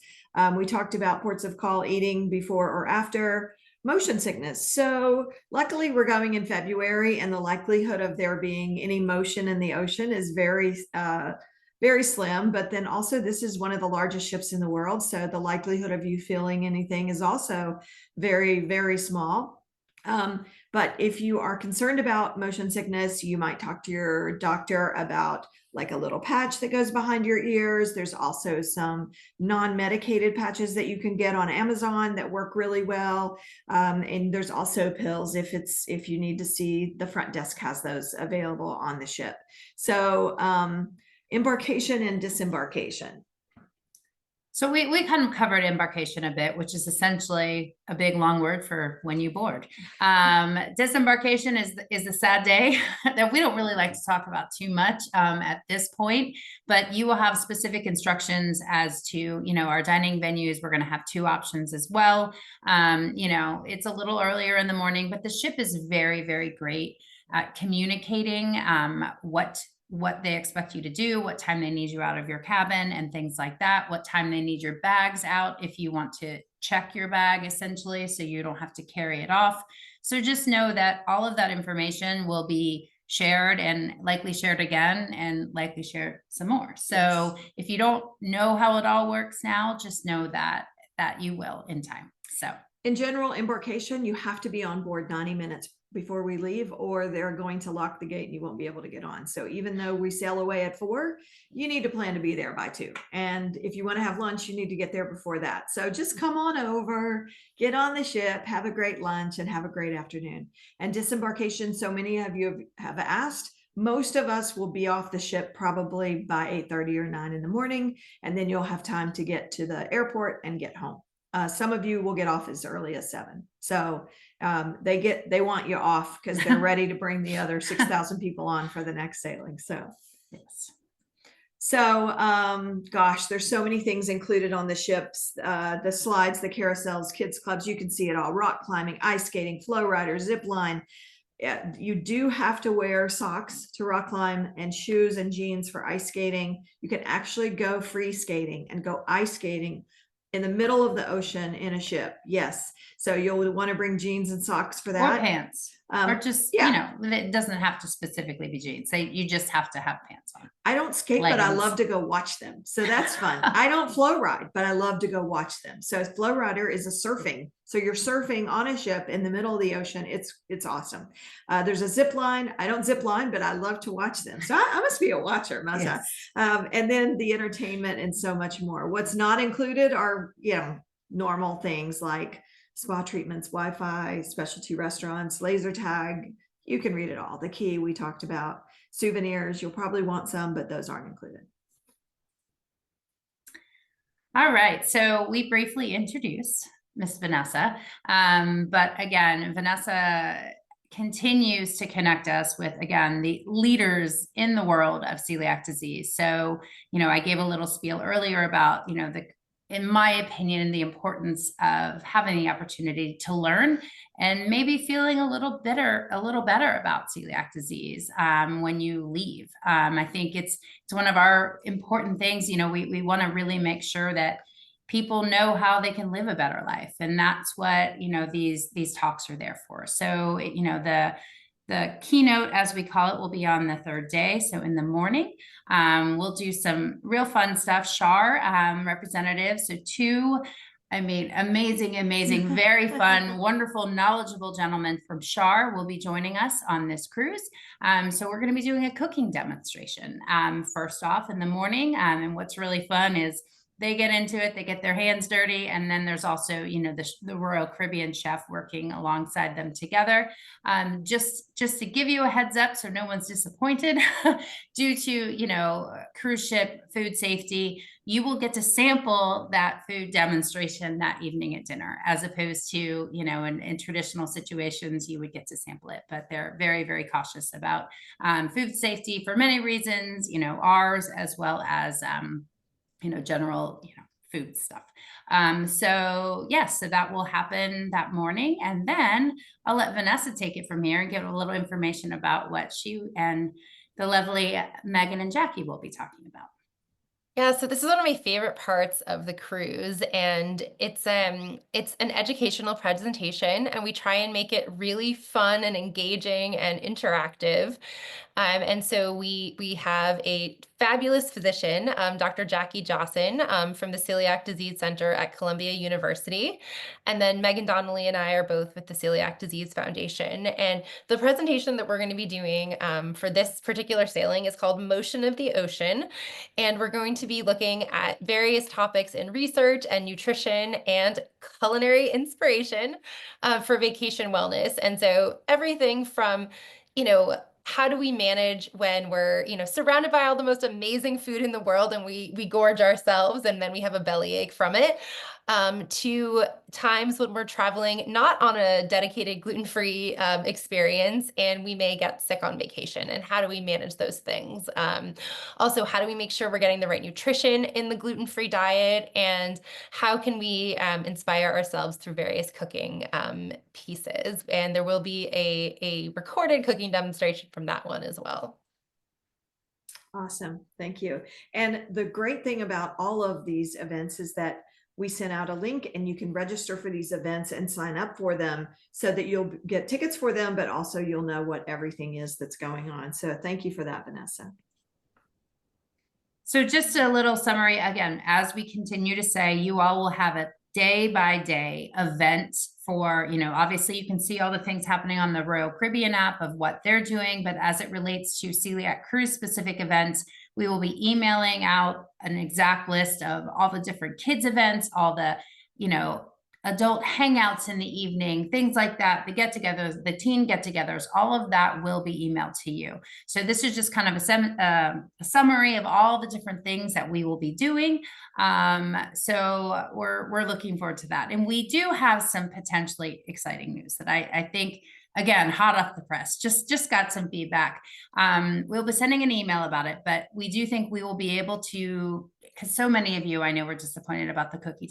We talked about ports of call eating before or after. Motion sickness. So luckily we're going in February, and the likelihood of there being any motion in the ocean is very slim. But then also, this is one of the largest ships in the world, so the likelihood of you feeling anything is also very, very small. But if you are concerned about motion sickness, you might talk to your doctor about like a little patch that goes behind your ears. There's also some non-medicated patches that you can get on Amazon that work really well. And there's also pills if you need to see, the front desk has those available on the ship. So embarkation and disembarkation. So we kind of covered embarkation a bit, which is essentially a big long word for when you board. Disembarkation is the sad day that we don't really like to talk about too much at this point, but you will have specific instructions as to, our dining venues. We're going to have 2 options as well. It's a little earlier in the morning, but the ship is very, very great at communicating what they expect you to do, what time they need you out of your cabin and things like that, what time they need your bags out if you want to check your bag, essentially, so you don't have to carry it off. So just know that all of that information will be shared, and likely shared again, and likely shared some more. So yes, if you don't know how it all works now, just know that you will in time. So in general, embarkation, you have to be on board 90 minutes before we leave, or they're going to lock the gate and you won't be able to get on. So even though we sail away at 4, you need to plan to be there by 2. And if you want to have lunch, you need to get there before that. So just come on over, get on the ship, have a great lunch, and have a great afternoon. And disembarkation, so many of you have asked, most of us will be off the ship probably by 8:30 or 9 in the morning, and then you'll have time to get to the airport and get home. Some of you will get off as early as 7. So they want you off because they're ready to bring the other 6,000 people on for the next sailing. So yes. So gosh, there's so many things included on the ships, the slides, the carousels, kids clubs, you can see it all: rock climbing, ice skating, flow rider, zip line. You do have to wear socks to rock climb, and shoes and jeans for ice skating. You can actually go free skating and go ice skating in the middle of the ocean in a ship. Yes. So you'll want to bring jeans and socks for that. Or pants. Or just, it doesn't have to specifically be jeans. You just have to have pants on. I don't skate, but I love to go watch them. So that's fun. I don't flow ride, but I love to go watch them. So flow rider is a surfing. So you're surfing on a ship in the middle of the ocean. It's awesome. There's a zip line. I don't zip line, but I love to watch them. So I must be a watcher, must I? Yes. And then the entertainment and so much more. What's not included are, normal things like spa treatments, Wi-Fi, specialty restaurants, laser tag. You can read it all. The Key we talked about. Souvenirs, you'll probably want some, but those aren't included. All right. So we briefly introduced Miss Vanessa. But again, Vanessa continues to connect us with, again, the leaders in the world of celiac disease. So, I gave a little spiel earlier about, in my opinion, the importance of having the opportunity to learn and maybe feeling a little better about celiac disease when you leave. I think it's one of our important things. We want to really make sure that people know how they can live a better life, and that's what these talks are there for. So the keynote, as we call it, will be on the 3rd day. So in the morning, we'll do some real fun stuff. SHAR representatives, so 2, amazing, very fun, wonderful, knowledgeable gentlemen from SHAR will be joining us on this cruise. So we're going to be doing a cooking demonstration first off in the morning. And what's really fun is they get into it, they get their hands dirty. And then there's also, the Royal Caribbean chef working alongside them together. Just to give you a heads up, so no one's disappointed due to, cruise ship food safety, you will get to sample that food demonstration that evening at dinner, as opposed to, in traditional situations, you would get to sample it. But they're very, very cautious about food safety for many reasons, ours, as well as, general, food stuff. So yes, so that will happen that morning. And then I'll let Vanessa take it from here and give a little information about what she and the lovely Megan and Jackie will be talking about. Yeah, so this is one of my favorite parts of the cruise, and it's an educational presentation, and we try and make it really fun and engaging and interactive. And so we have a fabulous physician, Dr. Jackie Johnson, from the Celiac Disease Center at Columbia University. And then Megan Donnelly and I are both with the Celiac Disease Foundation. And the presentation that we're going to be doing for this particular sailing is called Motion of the Ocean. And we're going to be looking at various topics in research and nutrition and culinary inspiration for vacation wellness. And so everything from, how do we manage when we're, surrounded by all the most amazing food in the world and we gorge ourselves and then we have a bellyache from it, to times when we're traveling not on a dedicated gluten-free experience and we may get sick on vacation, and how do we manage those things? Also, how do we make sure we're getting the right nutrition in the gluten-free diet, and how can we inspire ourselves through various cooking pieces? And there will be a recorded cooking demonstration from that one as well. Awesome. Thank you. And the great thing about all of these events is that we sent out a link and you can register for these events and sign up for them so that you'll get tickets for them, but also you'll know what everything is that's going on. So thank you for that, Vanessa. So just a little summary again, as we continue to say, you all will have a day by day event for, obviously you can see all the things happening on the Royal Caribbean app of what they're doing, but as it relates to Celiac Cruise specific events, we will be emailing out an exact list of all the different kids events, all the, adult hangouts in the evening, things like that, the get-togethers, the teen get-togethers, all of that will be emailed to you. So this is just kind of a summary of all the different things that we will be doing. So we're looking forward to that. And we do have some potentially exciting news that I think, again, hot off the press, just got some feedback. We'll be sending an email about it, but we do think we will be able to, because so many of you I know were disappointed about the cookie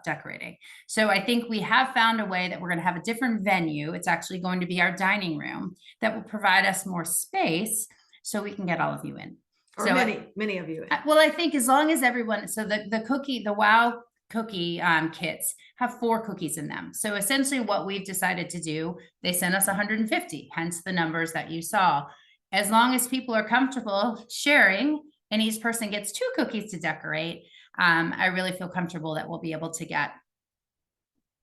decorating. So I think we have found a way that we're going to have a different venue. It's actually going to be our dining room that will provide us more space so we can get all of you in. Or so many of you. Well, I think as long as everyone, so the WOW cookie kits have 4 cookies in them. So essentially what we've decided to do, they sent us 150, hence the numbers that you saw. As long as people are comfortable sharing and each person gets 2 cookies to decorate, I really feel comfortable that we'll be able to get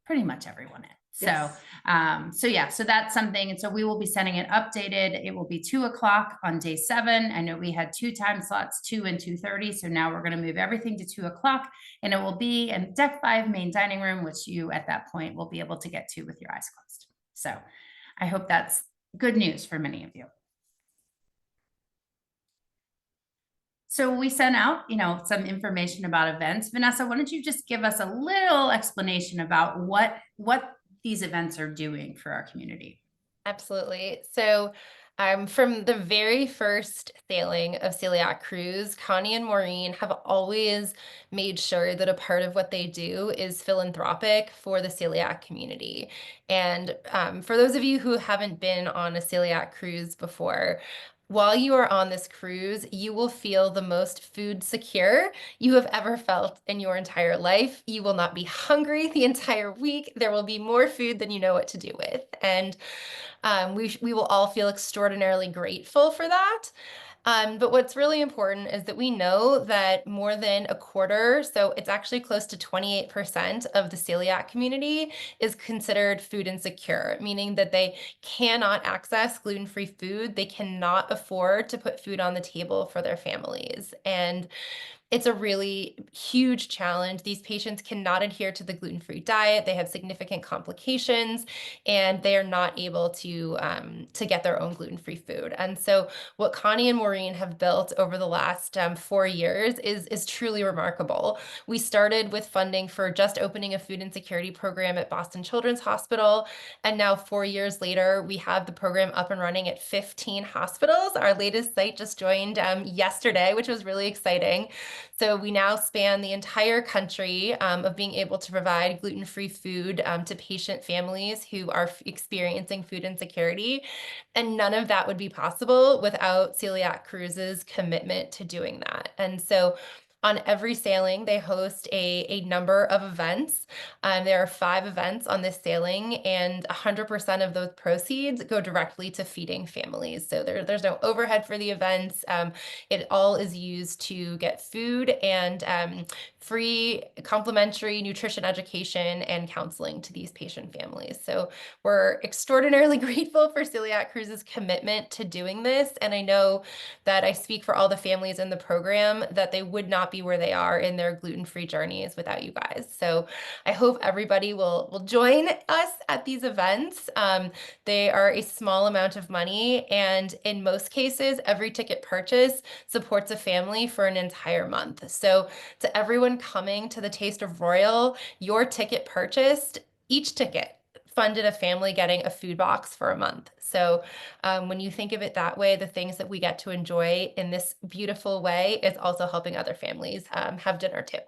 pretty much everyone in. Yes. So that's something. And so we will be sending it updated. It will be 2 o'clock on day 7. I know we had 2 time slots, 2 and 2:30. So now we're going to move everything to 2 o'clock, and it will be in deck 5 main dining room, which you at that point will be able to get to with your eyes closed. So I hope that's good news for many of you. So we sent out, some information about events. Vanessa, why don't you just give us a little explanation about what these events are doing for our community? Absolutely. So from the very first sailing of Celiac Cruise, Connie and Maureen have always made sure that a part of what they do is philanthropic for the celiac community. And for those of you who haven't been on a celiac cruise before, while you are on this cruise, you will feel the most food secure you have ever felt in your entire life. You will not be hungry the entire week. There will be more food than you know what to do with. And we will all feel extraordinarily grateful for that. But what's really important is that we know that more than a quarter, so it's actually close to 28% of the celiac community is considered food insecure, meaning that they cannot access gluten-free food. They cannot afford to put food on the table for their families. And It's a really huge challenge. These patients cannot adhere to the gluten-free diet. They have significant complications, and they are not able to get their own gluten-free food. And so, what Connie and Maureen have built over the last 4 years is truly remarkable. We started with funding for just opening a food insecurity program at Boston Children's Hospital, and now 4 years later, we have the program up and running at 15 hospitals. Our latest site just joined yesterday, which was really exciting. So we now span the entire country of being able to provide gluten-free food to patient families who are experiencing food insecurity. And none of that would be possible without Celiac Cruise's commitment to doing that. And so on every sailing, they host a number of events. There are 5 events on this sailing, and 100% of those proceeds go directly to feeding families. So there's no overhead for the events. It all is used to get food and free complimentary nutrition education and counseling to these patient families. So we're extraordinarily grateful for Celiac Cruise's commitment to doing this. And I know that I speak for all the families in the program that they would not be where they are in their gluten-free journeys without you guys. So I hope everybody will join us at these events. They are a small amount of money, and in most cases, every ticket purchase supports a family for an entire month. So to everyone coming to the Taste of Royal, your ticket purchased, each ticket funded a family getting a food box for a month. So when you think of it that way, the things that we get to enjoy in this beautiful way is also helping other families have dinner too.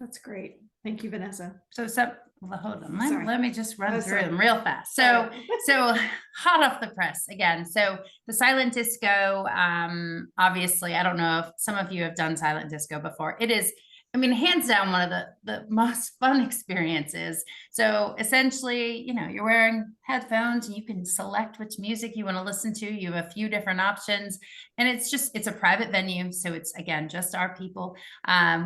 That's great. Thank you, Vanessa. Well, hold on. Sorry. Let me just run Oh, through sorry. them real fast. Sorry. So hot off the press again. So the silent disco, obviously, I don't know if some of you have done silent disco before. It is, I mean, hands down, one of the most fun experiences. So essentially, you're wearing headphones and you can select which music you want to listen to. You have a few different options, and it's a private venue. So it's, again, just our people.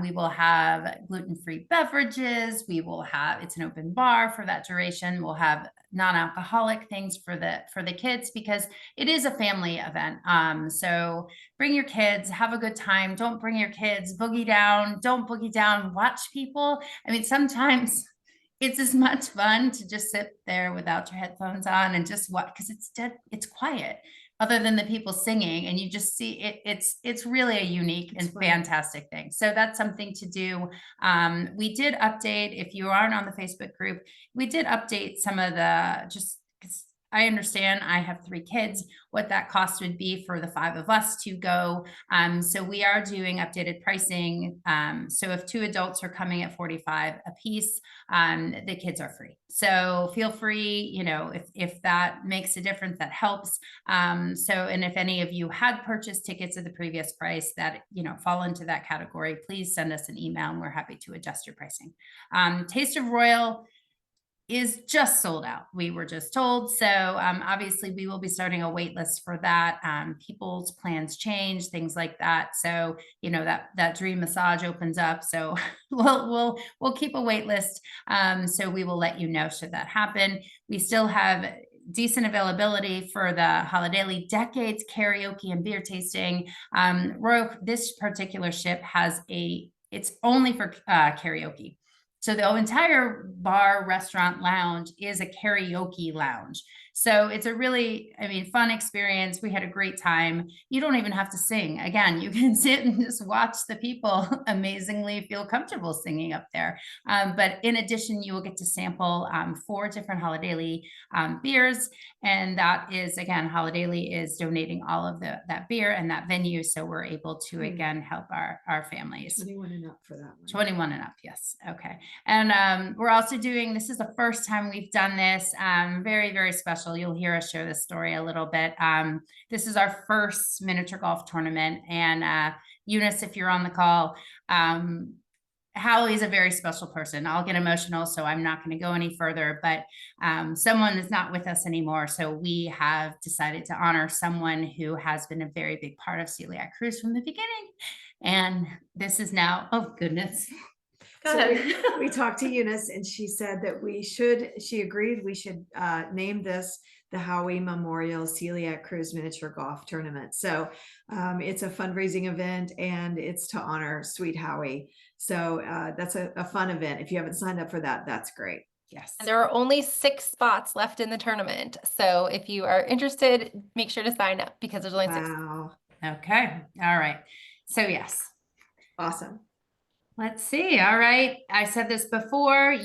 We will have gluten-free beverages. It's an open bar for that duration. We'll have non-alcoholic things for the kids, because it is a family event. So bring your kids, have a good time. Don't bring your kids, boogie down, don't boogie down, watch people. I mean, sometimes it's as much fun to just sit there without your headphones on and just watch, because it's quiet other than the people singing, and you just see it. It's really a unique and fantastic thing. So that's something to do. We did update, if you aren't on the Facebook group, we did update some of just because I understand I have 3 kids, what that cost would be for the 5 of us to go. So we are doing updated pricing. So if 2 adults are coming at $45 a piece, the kids are free. So feel free, if that makes a difference, that helps. And if any of you had purchased tickets at the previous price that, fall into that category, please send us an email and we're happy to adjust your pricing. Taste of Royal is just sold out. We were just told. So obviously we will be starting a wait list for that. People's plans change, things like that. So, that dream massage opens up. So we'll keep a wait list. So we will let you know should that happen. We still have decent availability for the Holiday Decades karaoke and beer tasting. This particular ship it's only for karaoke. So the entire bar, restaurant, lounge is a karaoke lounge. So it's a really, fun experience. We had a great time. You don't even have to sing. Again, you can sit and just watch the people amazingly feel comfortable singing up there. But in addition, you will get to sample 4 different Holiday beers. And that is, again, Holiday is donating all of that beer and that venue. So we're able to, again, help our families. 21 and up for that one. 21 and up. Yes. Okay. And we're also this is the first time we've done this. Very, very special. You'll hear us share this story a little bit. This is our first miniature golf tournament. And Eunice, if you're on the call, Hallie's a very special person. I'll get emotional, so I'm not going to go any further, but someone is not with us anymore. So we have decided to honor someone who has been a very big part of Celiac Cruise from the beginning. And this is now, oh goodness. So we talked to Eunice, and she said that she agreed we should name this the Howie Memorial Celiac Cruise Miniature Golf Tournament. So it's a fundraising event, and it's to honor Sweet Howie. So that's a fun event. If you haven't signed up for that, that's great. Yes. And there are only 6 spots left in the tournament. So if you are interested, make sure to sign up because there's only 6. Wow. Okay. All right. So yes. Awesome. Let's see. All right. I said this before,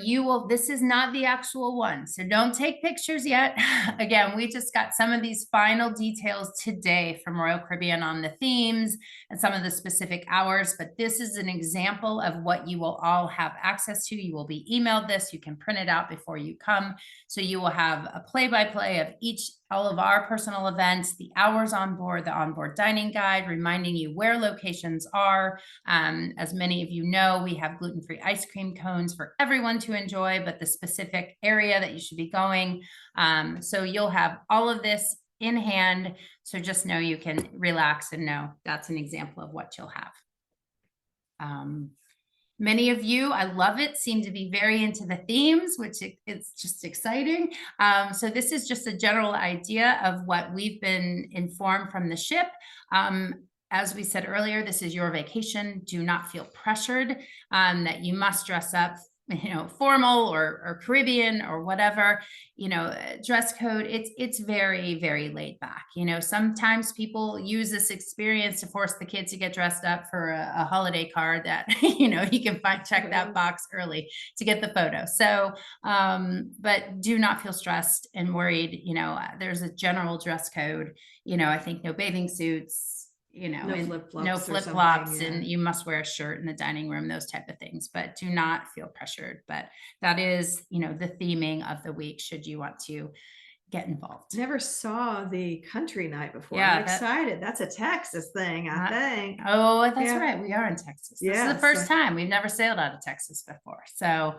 this is not the actual one. So don't take pictures yet. Again, we just got some of these final details today from Royal Caribbean on the themes and some of the specific hours, but this is an example of what you will all have access to. You will be emailed this. You can print it out before you come. So you will have a play-by-play of all of our personal events, the hours on board, the onboard dining guide, reminding you where locations are. As many of you know, we have gluten-free ice cream cones for everyone to enjoy, but the specific area that you should be going. So you'll have all of this in hand. So just know you can relax and know that's an example of what you'll have. Many of you, I love it, seem to be very into the themes, which it's just exciting. So this is just a general idea of what we've been informed from the ship. As we said earlier, this is your vacation. Do not feel pressured that you must dress up, formal or Caribbean or whatever, dress code. It's very, very laid back. Sometimes people use this experience to force the kids to get dressed up for a holiday card that, you can check that box early to get the photo. So, but do not feel stressed and worried. There's a general dress code. I think no bathing suits, no flip-flops, and you must wear a shirt in the dining room, those type of things, but do not feel pressured. But that is, the theming of the week, should you want to get involved. Never saw the country night before. Yeah, I'm excited. That's a Texas thing, I think. Oh, that's right. We are in Texas. This is the first time. We've never sailed out of Texas before. So,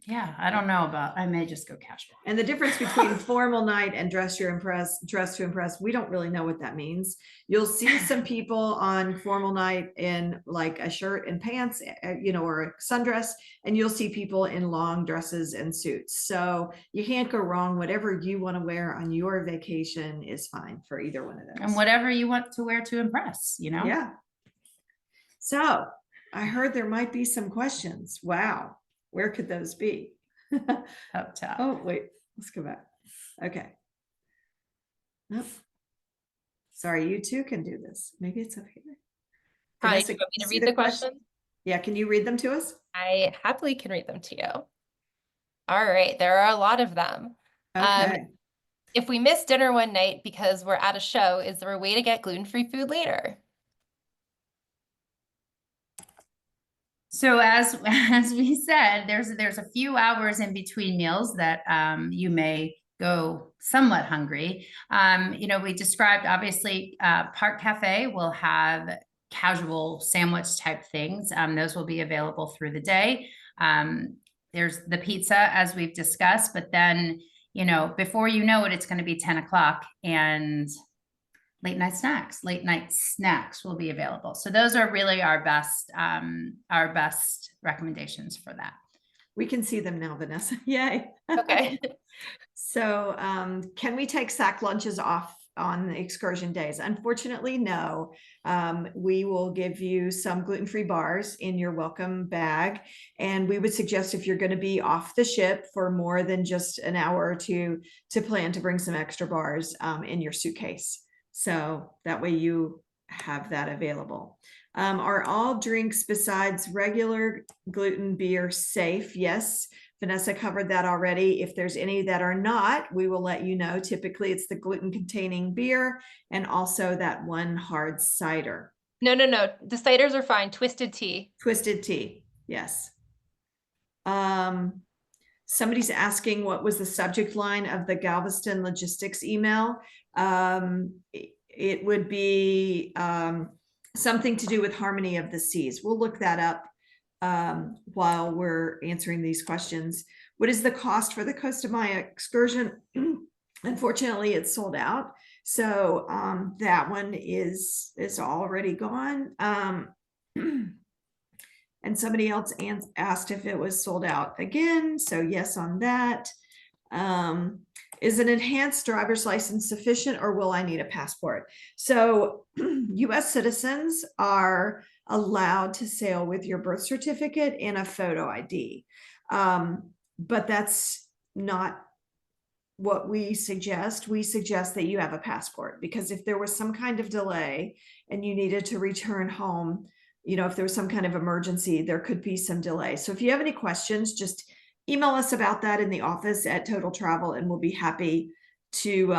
yeah, I don't know I may just go casual. And the difference between formal night and dress to impress, we don't really know what that means. You'll see some people on formal night in like a shirt and pants, or a sundress, and you'll see people in long dresses and suits. So you can't go wrong. Whatever you want to wear on your vacation is fine for either one of those. And whatever you want to wear to impress, Yeah. So I heard there might be some questions. Wow. Where could those be? Up top. Oh, wait, let's go back. Okay. Nope. Sorry, you too can do this. Maybe it's up here. Hi, Vanessa, do you want me to see read the questions? Yeah, can you read them to us? I happily can read them to you. All right, there are a lot of them. Okay. If we miss dinner one night because we're at a show, is there a way to get gluten-free food later? So as we said, there's a few hours in between meals that you may go somewhat hungry. We described, obviously, Park Cafe will have casual sandwich type things. Those will be available through the day. There's the pizza, as we've discussed, but then, before you know it, it's going to be 10 o'clock and late night snacks will be available. So those are really our best recommendations for that. We can see them now, Vanessa. Yay. Okay. So can we take sack lunches off on the excursion days? Unfortunately, no. We will give you some gluten-free bars in your welcome bag. And we would suggest, if you're going to be off the ship for more than just an hour or two, to plan to bring some extra bars in your suitcase. So that way you have that available. Are all drinks besides regular gluten beer safe? Yes. Vanessa covered that already. If there's any that are not, we will let you know. Typically, it's the gluten-containing beer and also that one hard cider. No. The ciders are fine. Twisted tea. Twisted tea. Yes. Somebody's asking what was the subject line of the Galveston Logistics email. It would be something to do with harmony of the seas. We'll look that up while we're answering these questions. What is the cost for the Costa Maya excursion? Unfortunately, it's sold out. So that one is already gone. And somebody else asked if it was sold out again. So yes on that. Is an enhanced driver's license sufficient, or will I need a passport? So US citizens are allowed to sail with your birth certificate and a photo ID. But that's not what we suggest. We suggest that you have a passport, because if there was some kind of delay and you needed to return home, you know, if there was some kind of emergency, there could be some delay. So if you have any questions, just email us about that in the office at Total Travel, and we'll be happy to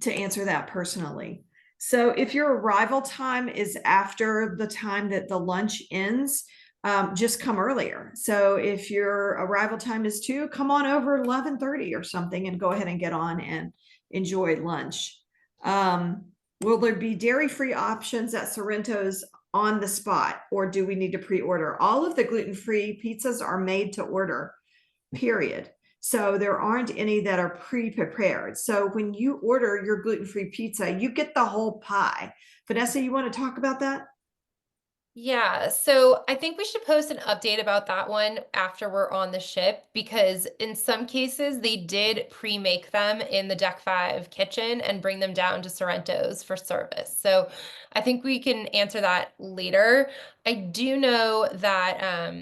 answer that personally. So if your arrival time is after the time that the lunch ends, just come earlier. So if your arrival time is 2, come on over 11:30 or something and go ahead and get on and enjoy lunch. Will there be dairy-free options at Sorrento's on the spot, or do we need to pre-order? All of the gluten-free pizzas are made to order, period. So there aren't any that are pre-prepared. So when you order your gluten-free pizza, you get the whole pie. Vanessa, you want to talk about that? Yeah, so I think we should post an update about that one after we're on the ship, because in some cases they did pre-make them in the Deck 5 kitchen and bring them down to Sorrento's for service. So I think we can answer that later. I do know that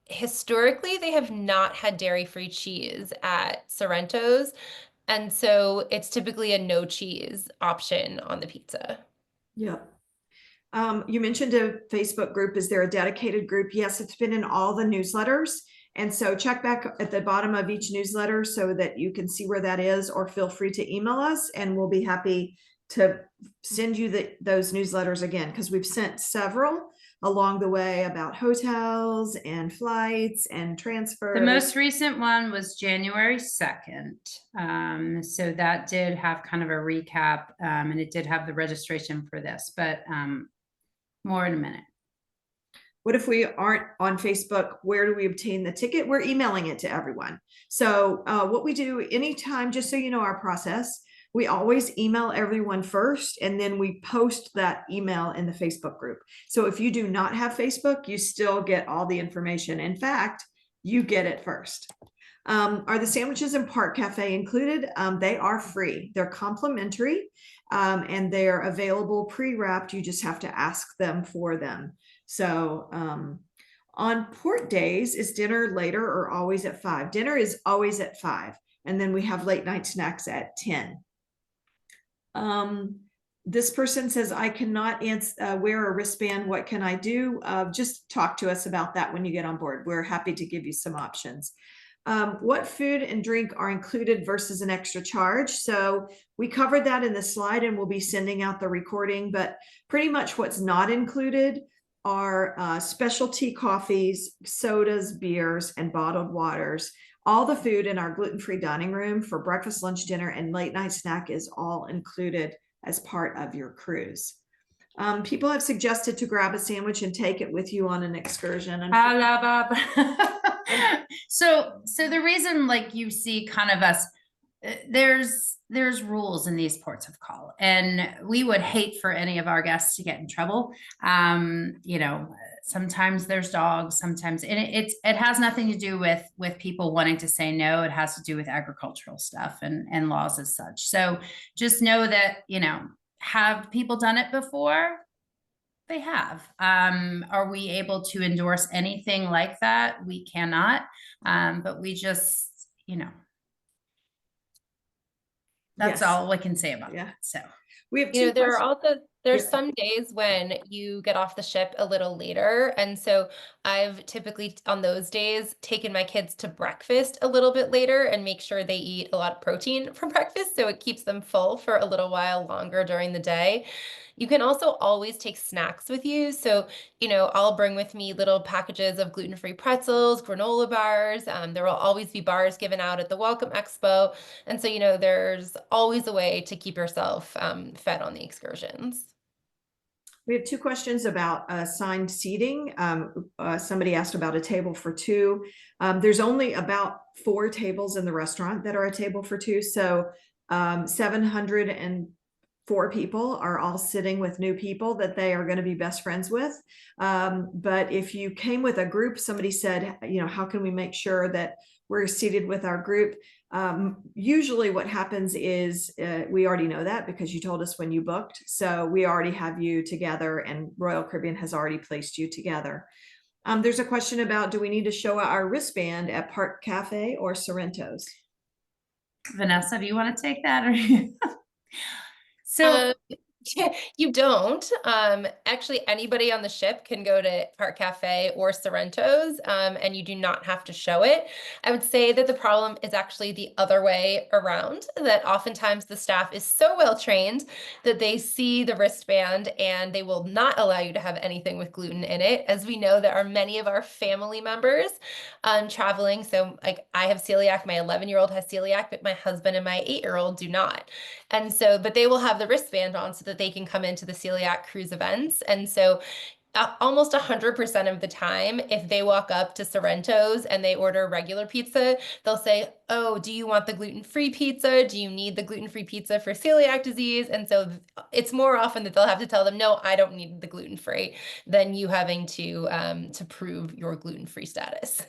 historically they have not had dairy-free cheese at Sorrento's, and so it's typically a no cheese option on the pizza. Yeah. You mentioned a Facebook group. Is there a dedicated group? Yes, it's been in all the newsletters. And so check back at the bottom of each newsletter so that you can see where that is, or feel free to email us and we'll be happy to send you those newsletters again, because we've sent several along the way about hotels and flights and transfers. The most recent one was January 2nd. So that did have kind of a recap, and it did have the registration for this, but more in a minute. What if we aren't on Facebook? Where do we obtain the ticket? We're emailing it to everyone. So what we do anytime, just so you know our process, we always email everyone first, and then we post that email in the Facebook group. So if you do not have Facebook, you still get all the information. In fact, you get it first. Are the sandwiches in Park Cafe included? They are free. They're complimentary, and they're available pre-wrapped. You just have to ask them for them. So on port days, is dinner later or always at 5? Dinner is always at 5. And then we have late night snacks at 10. This person says, I cannot wear a wristband. What can I do? Just talk to us about that when you get on board. We're happy to give you some options. What food and drink are included versus an extra charge? So we covered that in the slide, and we'll be sending out the recording, but pretty much what's not included are specialty coffees, sodas, beers, and bottled waters. All the food in our gluten-free dining room for breakfast, lunch, dinner, and late night snack is all included as part of your cruise. People have suggested to grab a sandwich and take it with you on an excursion. So the reason, like, you see kind of us, there's rules in these ports of call, and we would hate for any of our guests to get in trouble. You know, sometimes there's dogs, sometimes, and it has nothing to do with people wanting to say no. It has to do with agricultural stuff and laws as such. So just know that, you know, have people done it before? They have. Are we able to endorse anything like that? We cannot. But we just, you know, that's Yes. all we can say about Yeah. that. So we have You know, two questions. there's Yeah. some days when you get off the ship a little later. And so I've typically on those days taken my kids to breakfast a little bit later and make sure they eat a lot of protein for breakfast, so it keeps them full for a little while longer during the day. You can also always take snacks with you. So, you know, I'll bring with me little packages of gluten-free pretzels, granola bars. There will always be bars given out at the Welcome Expo. And so, you know, there's always a way to keep yourself fed on the excursions. We have two questions about assigned seating. Somebody asked about a table for 2. There's only about 4 tables in the restaurant that are a table for 2. So 704 people are all sitting with new people that they are going to be best friends with. But if you came with a group, somebody said, you know, how can we make sure that we're seated with our group. Usually what happens is we already know that because you told us when you booked. So we already have you together and Royal Caribbean has already placed you together. There's a question about, do we need to show our wristband at Park Cafe or Sorrento's? Vanessa, do you want to take that? Or so You don't. Actually, anybody on the ship can go to Park Cafe or Sorrento's, and you do not have to show it. I would say that the problem is actually the other way around, that oftentimes the staff is so well trained that they see the wristband and they will not allow you to have anything with gluten in it. As we know, there are many of our family members traveling. So like I have celiac, my 11-year-old has celiac, but my husband and my 8-year-old do not. And so, but they will have the wristband on so that they can come into the Celiac Cruise events. And so almost 100% of the time, if they walk up to Sorrento's and they order regular pizza, they'll say, oh, do you want the gluten-free pizza? Do you need the gluten-free pizza for celiac disease? And so it's more often that they'll have to tell them, no, I don't need the gluten-free, than you having to prove your gluten-free status.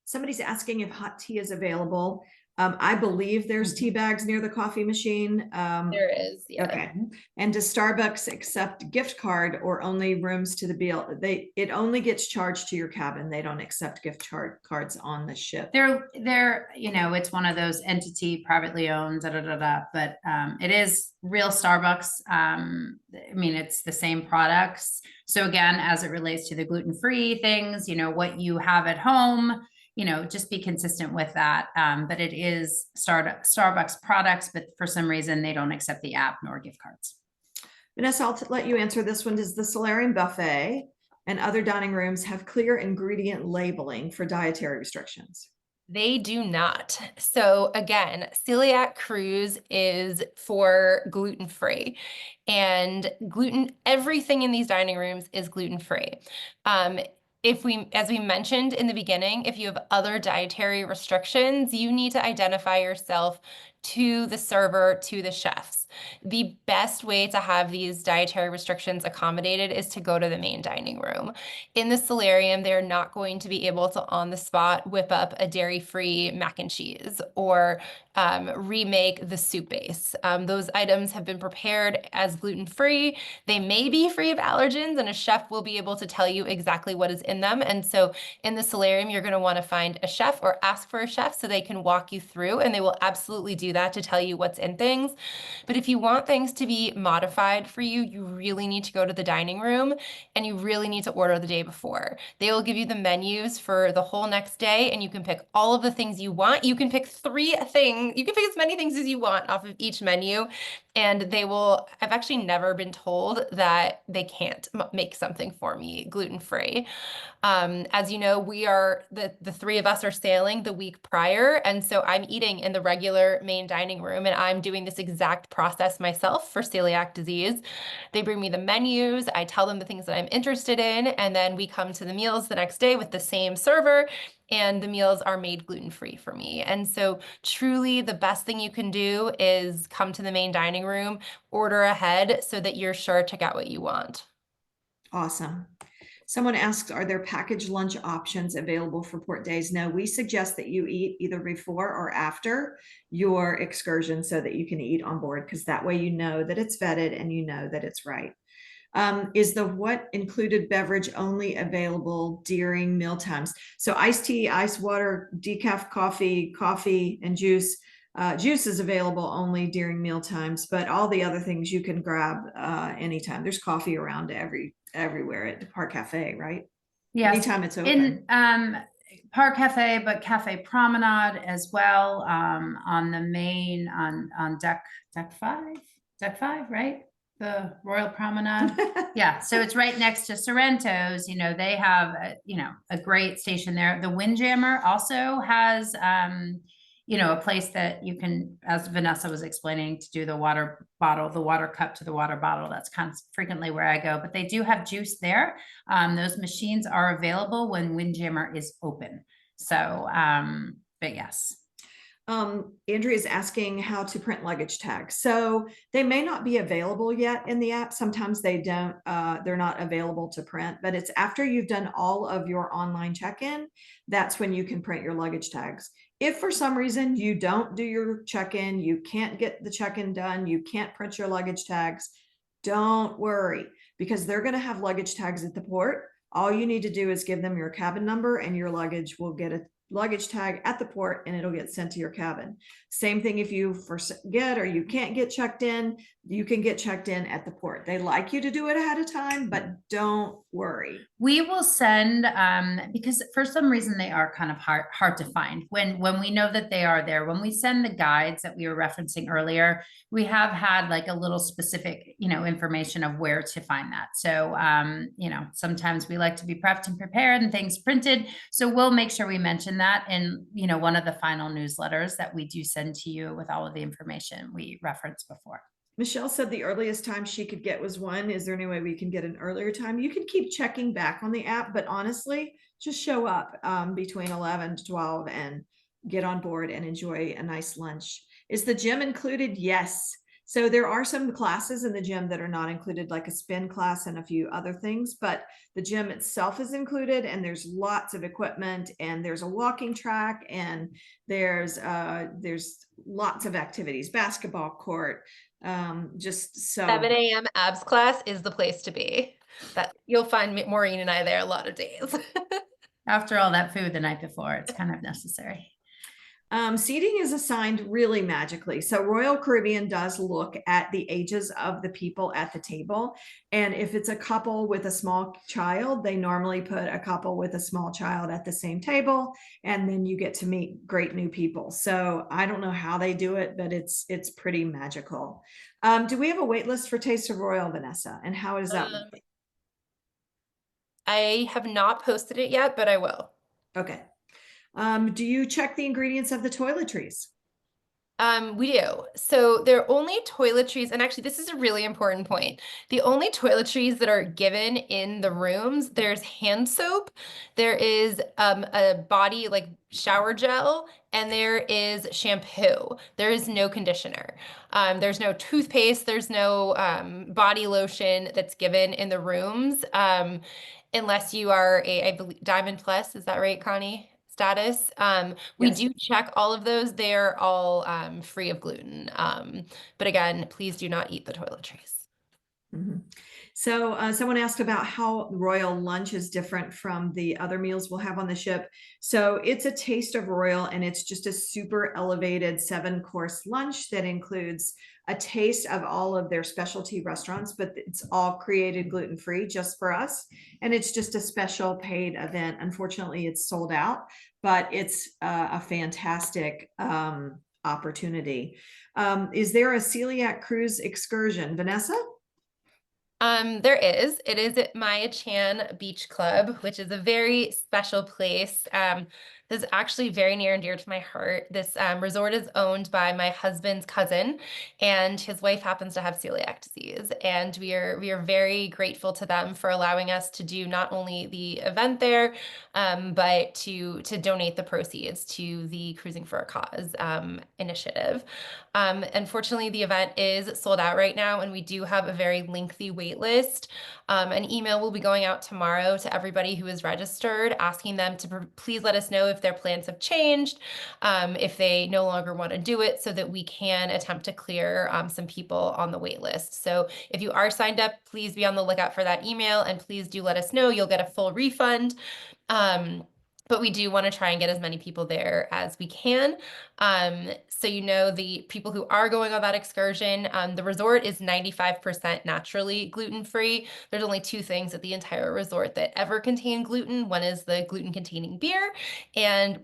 Somebody's asking if hot tea is available. I believe there's tea bags near the coffee machine. There is, yeah. Okay. And does Starbucks accept gift card or only rooms to the bill? It only gets charged to your cabin. They don't accept gift cards on the ship. they're, you know, it's one of those entity privately owned, but it is real Starbucks. I mean, it's the same products. So again, as it relates to the gluten-free things, you know, what you have at home, you know, just be consistent with that. But it is Starbucks products, but for some reason they don't accept the app nor gift cards. Vanessa, I'll let you answer this one. Does the Solarium buffet and other dining rooms have clear ingredient labeling for dietary restrictions? They do not. So again, Celiac Cruise is for gluten-free, and everything in these dining rooms is gluten-free. As we mentioned in the beginning, if you have other dietary restrictions, you need to identify yourself to the server, to the chefs. The best way to have these dietary restrictions accommodated is to go to the main dining room. In the solarium, they're not going to be able to on the spot whip up a dairy-free mac and cheese or remake the soup base. Those items have been prepared as gluten-free. They may be free of allergens, and a chef will be able to tell you exactly what is in them. And so in the solarium, you're going to want to find a chef or ask for a chef so they can walk you through, and they will absolutely do that to tell you what's in things. But if you want things to be modified for you, you really need to go to the dining room and you really need to order the day before. They will give you the menus for the whole next day, and you can pick all of the things you want. You can pick 3 things. You can pick as many things as you want off of each menu, and they will. I've actually never been told that they can't make something for me gluten-free. As you know, we are the 3 of us are sailing the week prior, and so I'm eating in the regular main dining room, and I'm doing this exact process myself for celiac disease. They bring me the menus, I tell them the things that I'm interested in, and then we come to the meals the next day with the same server, and the meals are made gluten-free for me. And so truly the best thing you can do is come to the main dining room, order ahead so that you're sure to get what you want. Awesome. Someone asks, are there packaged lunch options available for port days? No, we suggest that you eat either before or after your excursion so that you can eat on board, because that way you know that it's vetted and you know that it's right. Is the what included beverage only available during meal times? So iced tea, ice water, decaf coffee, and juice. Juice is available only during meal times, but all the other things you can grab anytime. There's coffee around everywhere at the Park Cafe, right? Yes. Anytime it's open. In Park Cafe, but Cafe Promenade as well, on the main, on deck 5, right? The Royal Promenade. Yeah, so it's right next to Sorrento's. You know, they have a great station there. The Windjammer also has a place that you can, as Vanessa was explaining, to do the water cup to the water bottle. That's kind of frequently where I go, but they do have juice there. Those machines are available when Windjammer is open. So, but yes. Andrea is asking how to print luggage tags. So they may not be available yet in the app. Sometimes they don't, they're not available to print, but it's after you've done all of your online check-in, that's when you can print your luggage tags. If for some reason you don't do your check-in, you can't get the check-in done, you can't print your luggage tags, don't worry, because they're going to have luggage tags at the port. All you need to do is give them your cabin number and your luggage will get a luggage tag at the port and it'll get sent to your cabin. Same thing if you forget or you can't get checked in, you can get checked in at the port. They like you to do it ahead of time, but don't worry. We will send, because for some reason they are kind of hard to find when we know that they are there. When we send the guides that we were referencing earlier, we have had like a little specific, information of where to find that. So, sometimes we like to be prepped and prepared and things printed. So we'll make sure we mention that in, one of the final newsletters that we do send to you with all of the information we referenced before. Michelle said the earliest time she could get was 1. Is there any way we can get an earlier time? You can keep checking back on the app, but honestly, just show up between 11 to 12 and get on board and enjoy a nice lunch. Is the gym included? Yes. So there are some classes in the gym that are not included, like a spin class and a few other things, but the gym itself is included, and there's lots of equipment, and there's a walking track, and there's lots of activities, basketball court, just so 7 a.m. abs class is the place to be. That you'll find Maureen and I there a lot of days. After all that food the night before, it's kind of necessary. Seating is assigned really magically. So Royal Caribbean does look at the ages of the people at the table. And if it's a couple with a small child, they normally put a couple with a small child at the same table. And then you get to meet great new people. So I don't know how they do it, but it's pretty magical. Do we have a wait list for Taste of Royal, Vanessa? And how is that? I have not posted it yet, but I will. Okay. Do you check the ingredients of the toiletries? We do. So they're only toiletries, and actually this is a really important point. The only toiletries that are given in the rooms, there's hand soap, there is a body like shower gel, and there is shampoo. There is no conditioner. There's no toothpaste, there's no body lotion that's given in the rooms, unless you are I believe Diamond Plus, is that right, Connie? Status. We Yes. do check all of those. They're all free of gluten. But again, please do not eat the toiletries. Mm-hmm. So someone asked about how Royal lunch is different from the other meals we'll have on the ship. So it's a Taste of Royal, and it's just a super elevated 7-course lunch that includes a taste of all of their specialty restaurants, but it's all created gluten-free just for us. And it's just a special paid event. Unfortunately, it's sold out, but it's a fantastic opportunity. Is there a Celiac Cruise excursion, Vanessa? There is. It is at Maya Chan Beach Club, which is a very special place. This is actually very near and dear to my heart. This resort is owned by my husband's cousin, and his wife happens to have celiac disease. And we are very grateful to them for allowing us to do not only the event there, but to donate the proceeds to the Cruising for a Cause initiative. Unfortunately, the event is sold out right now, and we do have a very lengthy wait list. An email will be going out tomorrow to everybody who is registered, asking them to please let us know if their plans have changed, if they no longer want to do it, so that we can attempt to clear some people on the wait list. So if you are signed up, please be on the lookout for that email, and please do let us know. You'll get a full refund. But we do want to try and get as many people there as we can. So the people who are going on that excursion, the resort is 95% naturally gluten-free. There's only 2 things at the entire resort that ever contain gluten. One is the gluten-containing beer, and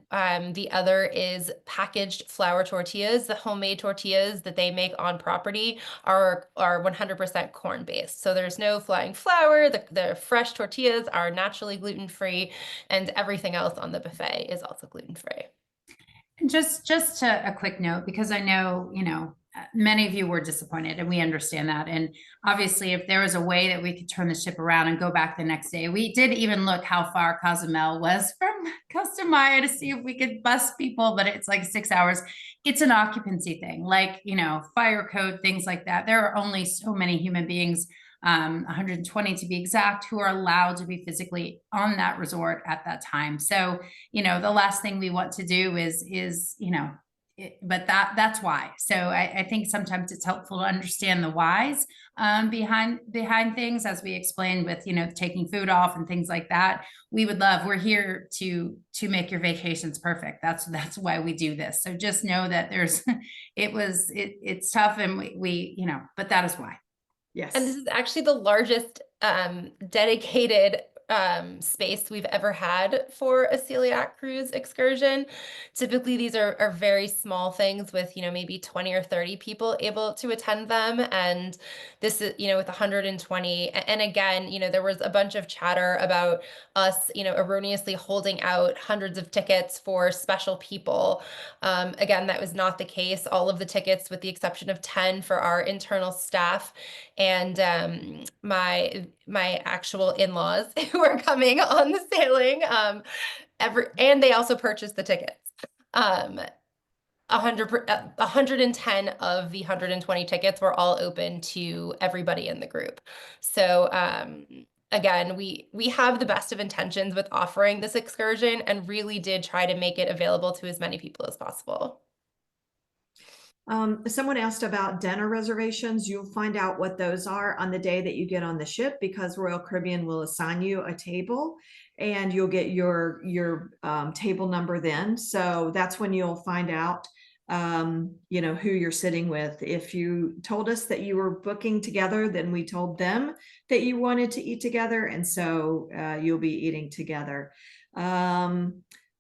the other is packaged flour tortillas. The homemade tortillas that they make on property are 100% corn-based. So there's no flying flour. The fresh tortillas are naturally gluten-free, and everything else on the buffet is also gluten-free. Just a quick note, because I know, many of you were disappointed, and we understand that. And obviously, if there was a way that we could turn the ship around and go back the next day, we did even look how far Cozumel was from Costa Maya to see if we could bus people, but it's like 6 hours. It's an occupancy thing, like, fire code, things like that. There are only so many human beings, 120 to be exact, who are allowed to be physically on that resort at that time. So, the last thing we want to do is but that's why. So I think sometimes it's helpful to understand the whys behind things, as we explained with taking food off and things like that. We're here to make your vacations perfect. That's why we do this. So just know that it's tough, and we but that is why. Yes. And this is actually the largest dedicated space we've ever had for a celiac cruise excursion. Typically, these are very small things with, maybe 20 or 30 people able to attend them. And this is, with 120. And again, there was a bunch of chatter about us, erroneously holding out hundreds of tickets for special people. Again, that was not the case. All of the tickets, with the exception of 10 for our internal staff and my actual in-laws who are coming on the sailing, and they also purchased the tickets. 110 of the 120 tickets were all open to everybody in the group. So again, we have the best of intentions with offering this excursion, and really did try to make it available to as many people as possible. Someone asked about dinner reservations. You'll find out what those are on the day that you get on the ship, because Royal Caribbean will assign you a table, and you'll get your table number then. So that's when you'll find out who you're sitting with. If you told us that you were booking together, then we told them that you wanted to eat together, and so you'll be eating together.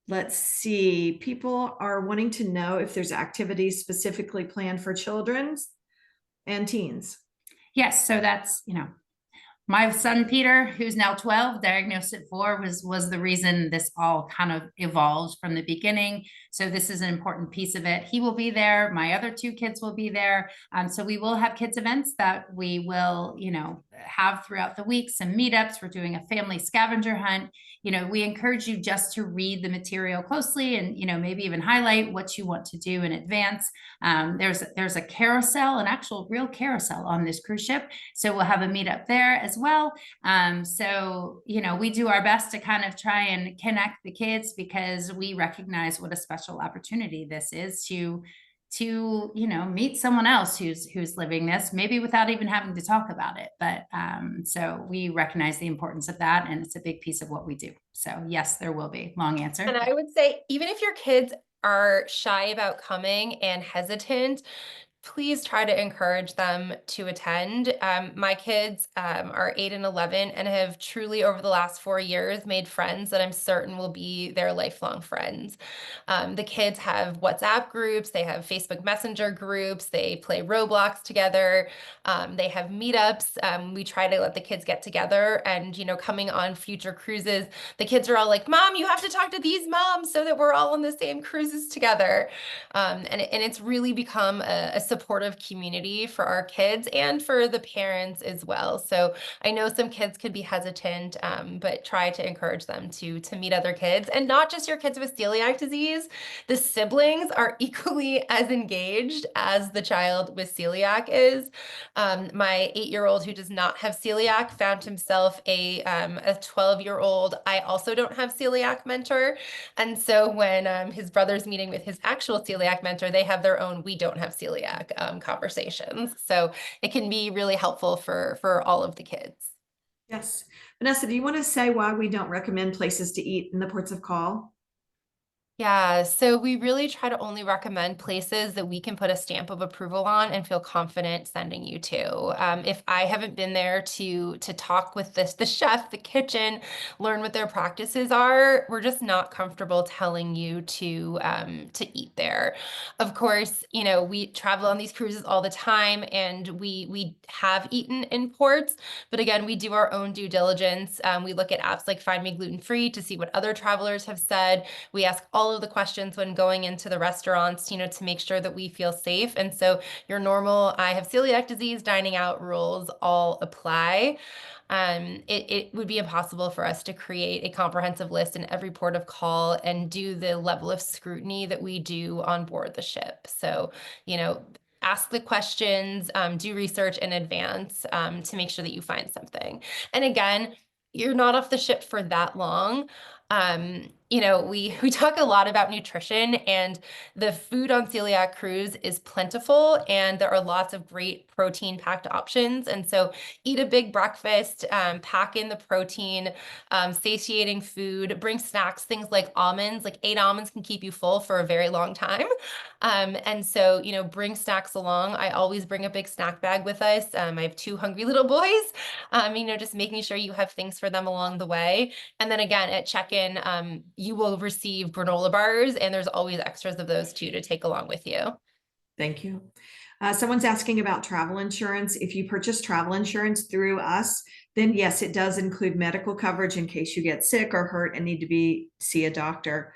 Let's see. People are wanting to know if there's activities specifically planned for children and teens. Yes. So that's, my son, Peter, who's now 12, diagnosed at 4, was the reason this all kind of evolved from the beginning. So this is an important piece of it. He will be there. My other 2 kids will be there. So we will have kids events that we will, have throughout the week, some meetups. We're doing a family scavenger hunt. We encourage you just to read the material closely, and, maybe even highlight what you want to do in advance. There's a carousel, an actual real carousel on this cruise ship. So we'll have a meetup there as well. So, we do our best to kind of try and connect the kids, because we recognize what a special opportunity this is to meet someone else who's living this, maybe without even having to talk about it. But so we recognize the importance of that, and it's a big piece of what we do. So yes, there will be. Long answer. And I would say, even if your kids are shy about coming and hesitant, please try to encourage them to attend. My kids are 8 and 11, and have truly, over the last 4 years, made friends that I'm certain will be their lifelong friends. The kids have WhatsApp groups, they have Facebook Messenger groups, they play Roblox together, they have meetups. We try to let the kids get together, and coming on future cruises, the kids are all like, "Mom, you have to talk to these moms so that we're all on the same cruises together." And it's really become a supportive community for our kids and for the parents as well. So I know some kids could be hesitant, but try to encourage them to meet other kids, and not just your kids with celiac disease. The siblings are equally as engaged as the child with celiac is. My 8-year-old, who does not have celiac, found himself a 12-year-old I also don't have celiac mentor. And so when his brother's meeting with his actual celiac mentor, they have their own "we don't have celiac" conversations. So it can be really helpful for all of the kids. Yes. Vanessa, do you want to say why we don't recommend places to eat in the ports of call? Yeah, so we really try to only recommend places that we can put a stamp of approval on and feel confident sending you to. If I haven't been there to talk with the chef, the kitchen, learn what their practices are, we're just not comfortable telling you to eat there. Of course, we travel on these cruises all the time, and we have eaten in ports, but again, we do our own due diligence. We look at apps like Find Me Gluten-Free to see what other travelers have said. We ask all all of the questions when going into the restaurants, to make sure that we feel safe. And so your normal, I have celiac disease, dining out rules all apply. It would be impossible for us to create a comprehensive list in every port of call and do the level of scrutiny that we do on board the ship. So, ask the questions, do research in advance to make sure that you find something. And again, you're not off the ship for that long. We talk a lot about nutrition, and the food on Celiac Cruise is plentiful, and there are lots of great protein-packed options. And so eat a big breakfast, pack in the protein, satiating food, bring snacks, things like almonds. Like 8 almonds can keep you full for a very long time. And so, bring snacks along. I always bring a big snack bag with us. I have 2 hungry little boys, just making sure you have things for them along the way. And then again, at check-in, you will receive granola bars, and there's always extras of those too to take along with you. Thank you. Someone's asking about travel insurance. If you purchase travel insurance through us, then yes, it does include medical coverage in case you get sick or hurt and need to see a doctor.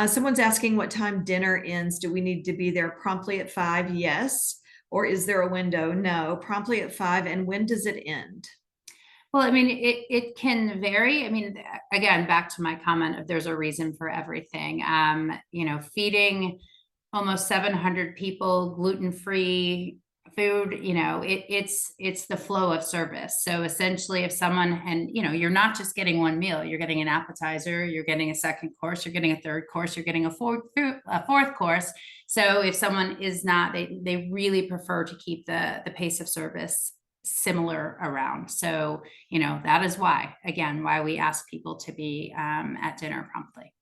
Someone's asking what time dinner ends. Do we need to be there promptly at 5? Yes. Or is there a window? No, promptly at 5. And when does it end? Well, I mean, it can vary. I mean, again, back to my comment of there's a reason for everything. Feeding almost 700 people gluten-free food, it's the flow of service. So essentially, if someone, and you're not just getting one meal, you're getting an appetizer, you're getting a second course, you're getting a third course, you're getting a fourth course. So if someone is not, they really prefer to keep the pace of service similar around. So, that is why we ask people to be at dinner promptly.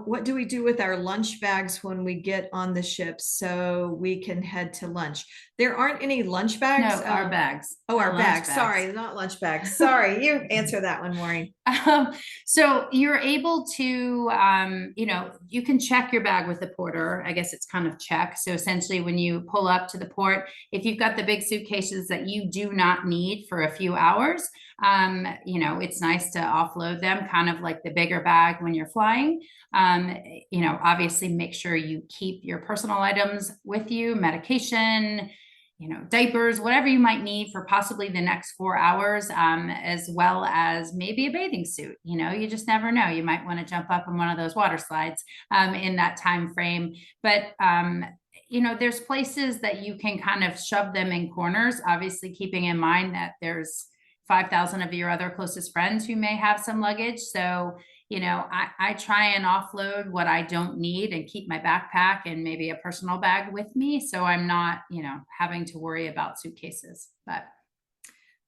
What do we do with our lunch bags when we get on the ship so we can head to lunch? There aren't any lunch bags. No, our bags. Oh, our bags. Sorry, not lunch bags. Sorry, you answer that one, Maureen. So you're able to, you can check your bag with the porter. I guess it's kind of check. So essentially when you pull up to the port, if you've got the big suitcases that you do not need for a few hours, it's nice to offload them, kind of like the bigger bag when you're flying. Obviously make sure you keep your personal items with you, medication, diapers, whatever you might need for possibly the next 4 hours, as well as maybe a bathing suit. You just never know. You might want to jump up on one of those water slides in that time frame. But there's places that you can kind of shove them in corners, obviously keeping in mind that there's 5,000 of your other closest friends who may have some luggage. So I try and offload what I don't need and keep my backpack and maybe a personal bag with me. So I'm not, having to worry about suitcases, but.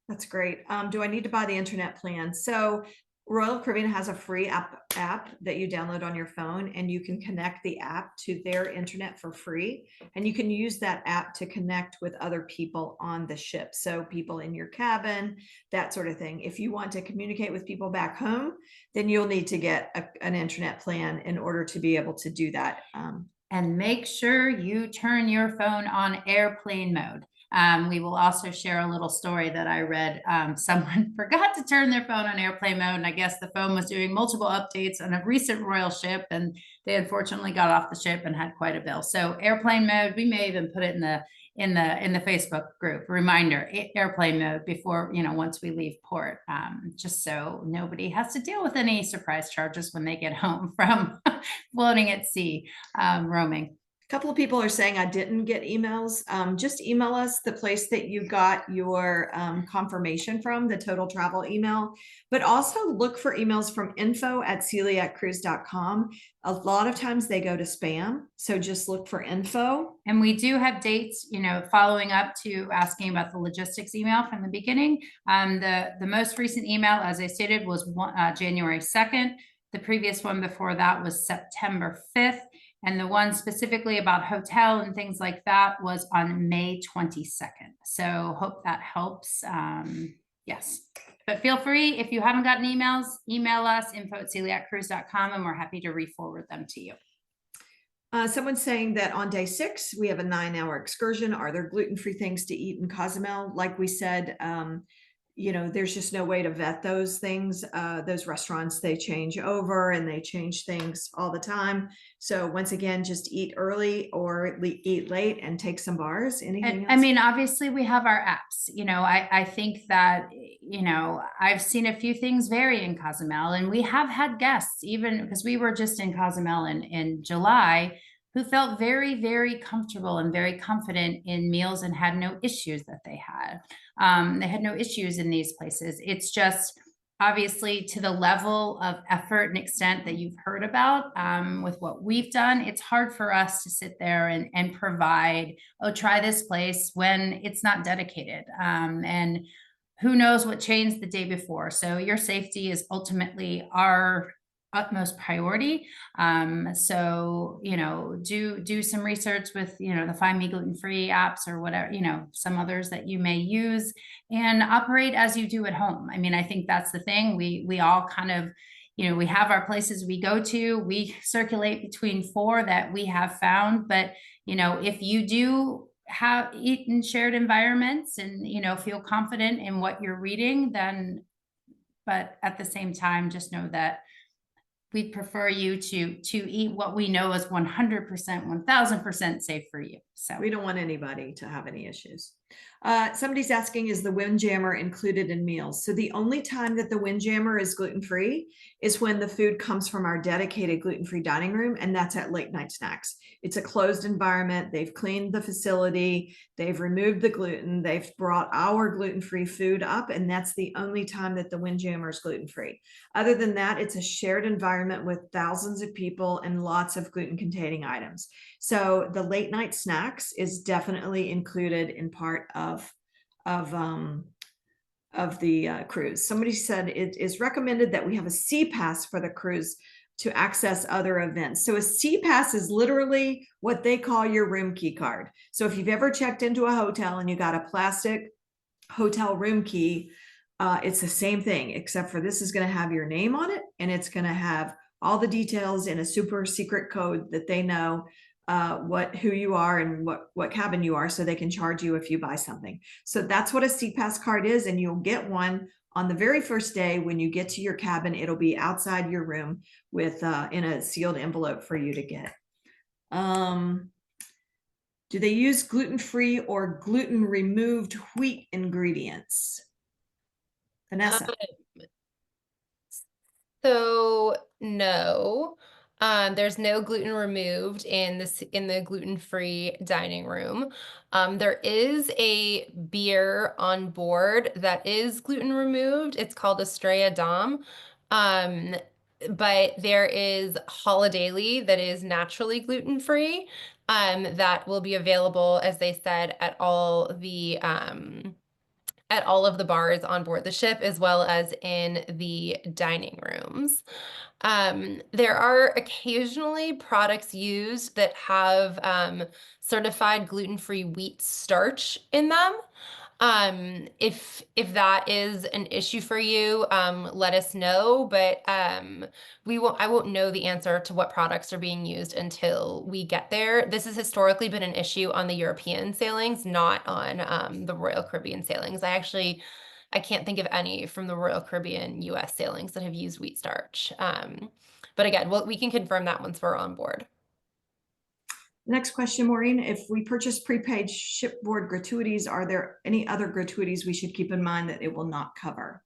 That's great. Do I need to buy the internet plan? So Royal Caribbean has a free app that you download on your phone, and you can connect the app to their internet for free. And you can use that app to connect with other people on the ship. So people in your cabin, that sort of thing. If you want to communicate with people back home, then you'll need to get an internet plan in order to be able to do that. And make sure you turn your phone on airplane mode. We will also share a little story that I read. Someone forgot to turn their phone on airplane mode, and I guess the phone was doing multiple updates on a recent royal ship, and they unfortunately got off the ship and had quite a bill. So airplane mode, we may even put it in the Facebook group. Reminder, airplane mode before, once we leave port, just so nobody has to deal with any surprise charges when they get home from floating at sea, roaming. A couple of people are saying I didn't get emails. Just email us the place that you got your confirmation from, the total travel email, but also look for emails from info@celiaccruise.com. A lot of times they go to spam. So just look for info. And we do have dates, following up to asking about the logistics email from the beginning. The most recent email, as I stated, was January 2nd. The previous one before that was September 5th. And the one specifically about hotel and things like that was on May 22nd. So hope that helps. Yes, but feel free, if you haven't gotten emails, email us info@celiaccruise.com, and we're happy to re-forward them to you. Someone's saying that on day 6, we have a 9-hour excursion. Are there gluten-free things to eat in Cozumel? Like we said, there's just no way to vet those things. Those restaurants, they change over and they change things all the time. So once again, just eat early or eat late and take some bars. Anything I else? mean, obviously we have our apps, I think that, I've seen a few things vary in Cozumel, and we have had guests, even because we were just in Cozumel in July, who felt very, very comfortable and very confident in meals and had no issues that they had. They had no issues in these places. It's just obviously to the level of effort and extent that you've heard about with what we've done. It's hard for us to sit there and provide, oh, try this place when it's not dedicated. And who knows what changed the day before. So your safety is ultimately our utmost priority. So, do some research with, the Find Me Gluten-Free apps or whatever, some others that you may use, and operate as you do at home. I mean, I think that's the thing. We all kind of, we have our places we go to, we circulate between 4 that we have found, but, if you do eat in shared environments and, feel confident in what you're reading, then, but at the same time, just know that we'd prefer you to eat what we know is 100%, 1000% safe for you. So we don't want anybody to have any issues. Somebody's asking, is the Windjammer included in meals? So the only time that the Windjammer is gluten-free is when the food comes from our dedicated gluten-free dining room, and that's at late night snacks. It's a closed environment. They've cleaned the facility. They've removed the gluten. They've brought our gluten-free food up, and that's the only time that the Windjammer is gluten-free. Other than that, it's a shared environment with thousands of people and lots of gluten-containing items. So the late night snacks is definitely included in part of the cruise. Somebody said it is recommended that we have a C pass for the cruise to access other events. So a C pass is literally what they call your room key card. So if you've ever checked into a hotel and you got a plastic hotel room key, it's the same thing, except for this is going to have your name on it, and it's going to have all the details in a super secret code that they know who you are and what cabin you are, so they can charge you if you buy something. So that's what a CPAS card is, and you'll get one on the very first day. When you get to your cabin, it'll be outside your room with in a sealed envelope for you to get. Do they use gluten-free or gluten-removed wheat ingredients? Vanessa. So no, there's no gluten removed in the gluten-free dining room. There is a beer on board that is gluten removed. It's called Estrella Dom. But there is Holidaily that is naturally gluten-free, that will be available, as they said, at all of the bars on board the ship, as well as in the dining rooms. There are occasionally products used that have certified gluten-free wheat starch in them. If that is an issue for you, let us know, but I won't know the answer to what products are being used until we get there. This has historically been an issue on the European sailings, not on the Royal Caribbean sailings. I can't think of any from the Royal Caribbean US sailings that have used wheat starch. But again, we can confirm that once we're on board. Next question, Maureen. If we purchase prepaid shipboard gratuities, are there any other gratuities we should keep in mind that it will not cover?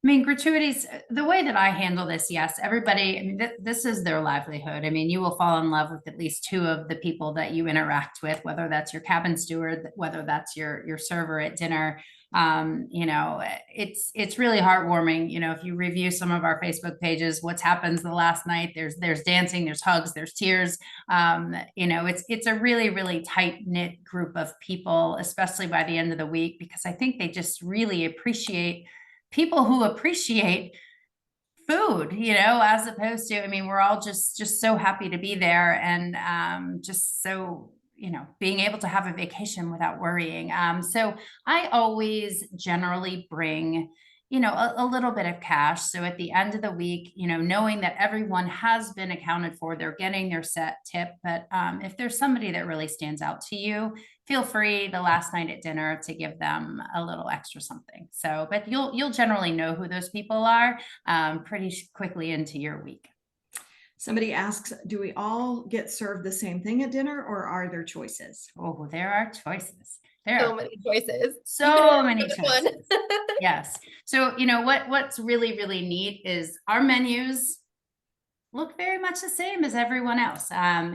I mean, gratuities, the way that I handle this, yes, everybody, I mean, this is their livelihood. I mean, you will fall in love with at least 2 of the people that you interact with, whether that's your cabin steward, whether that's your server at dinner. It's really heartwarming. If you review some of our Facebook pages, what happens the last night, there's dancing, there's hugs, there's tears. It's a really, really tight knit group of people, especially by the end of the week, because I think they just really appreciate people who appreciate food, as opposed to, I mean, we're all just so happy to be there, and just so, being able to have a vacation without worrying. So I always generally bring, a little bit of cash. So at the end of the week, knowing that everyone has been accounted for, they're getting their set tip. But if there's somebody that really stands out to you, feel free the last night at dinner to give them a little extra something. So, but you'll generally know who those people are pretty quickly into your week. Somebody asks, do we all get served the same thing at dinner, or are there choices? Oh, there are choices. There So are many choices. so many Which one? choices. Yes. So, you know, what's really, really neat is our menus look very much the same as everyone else.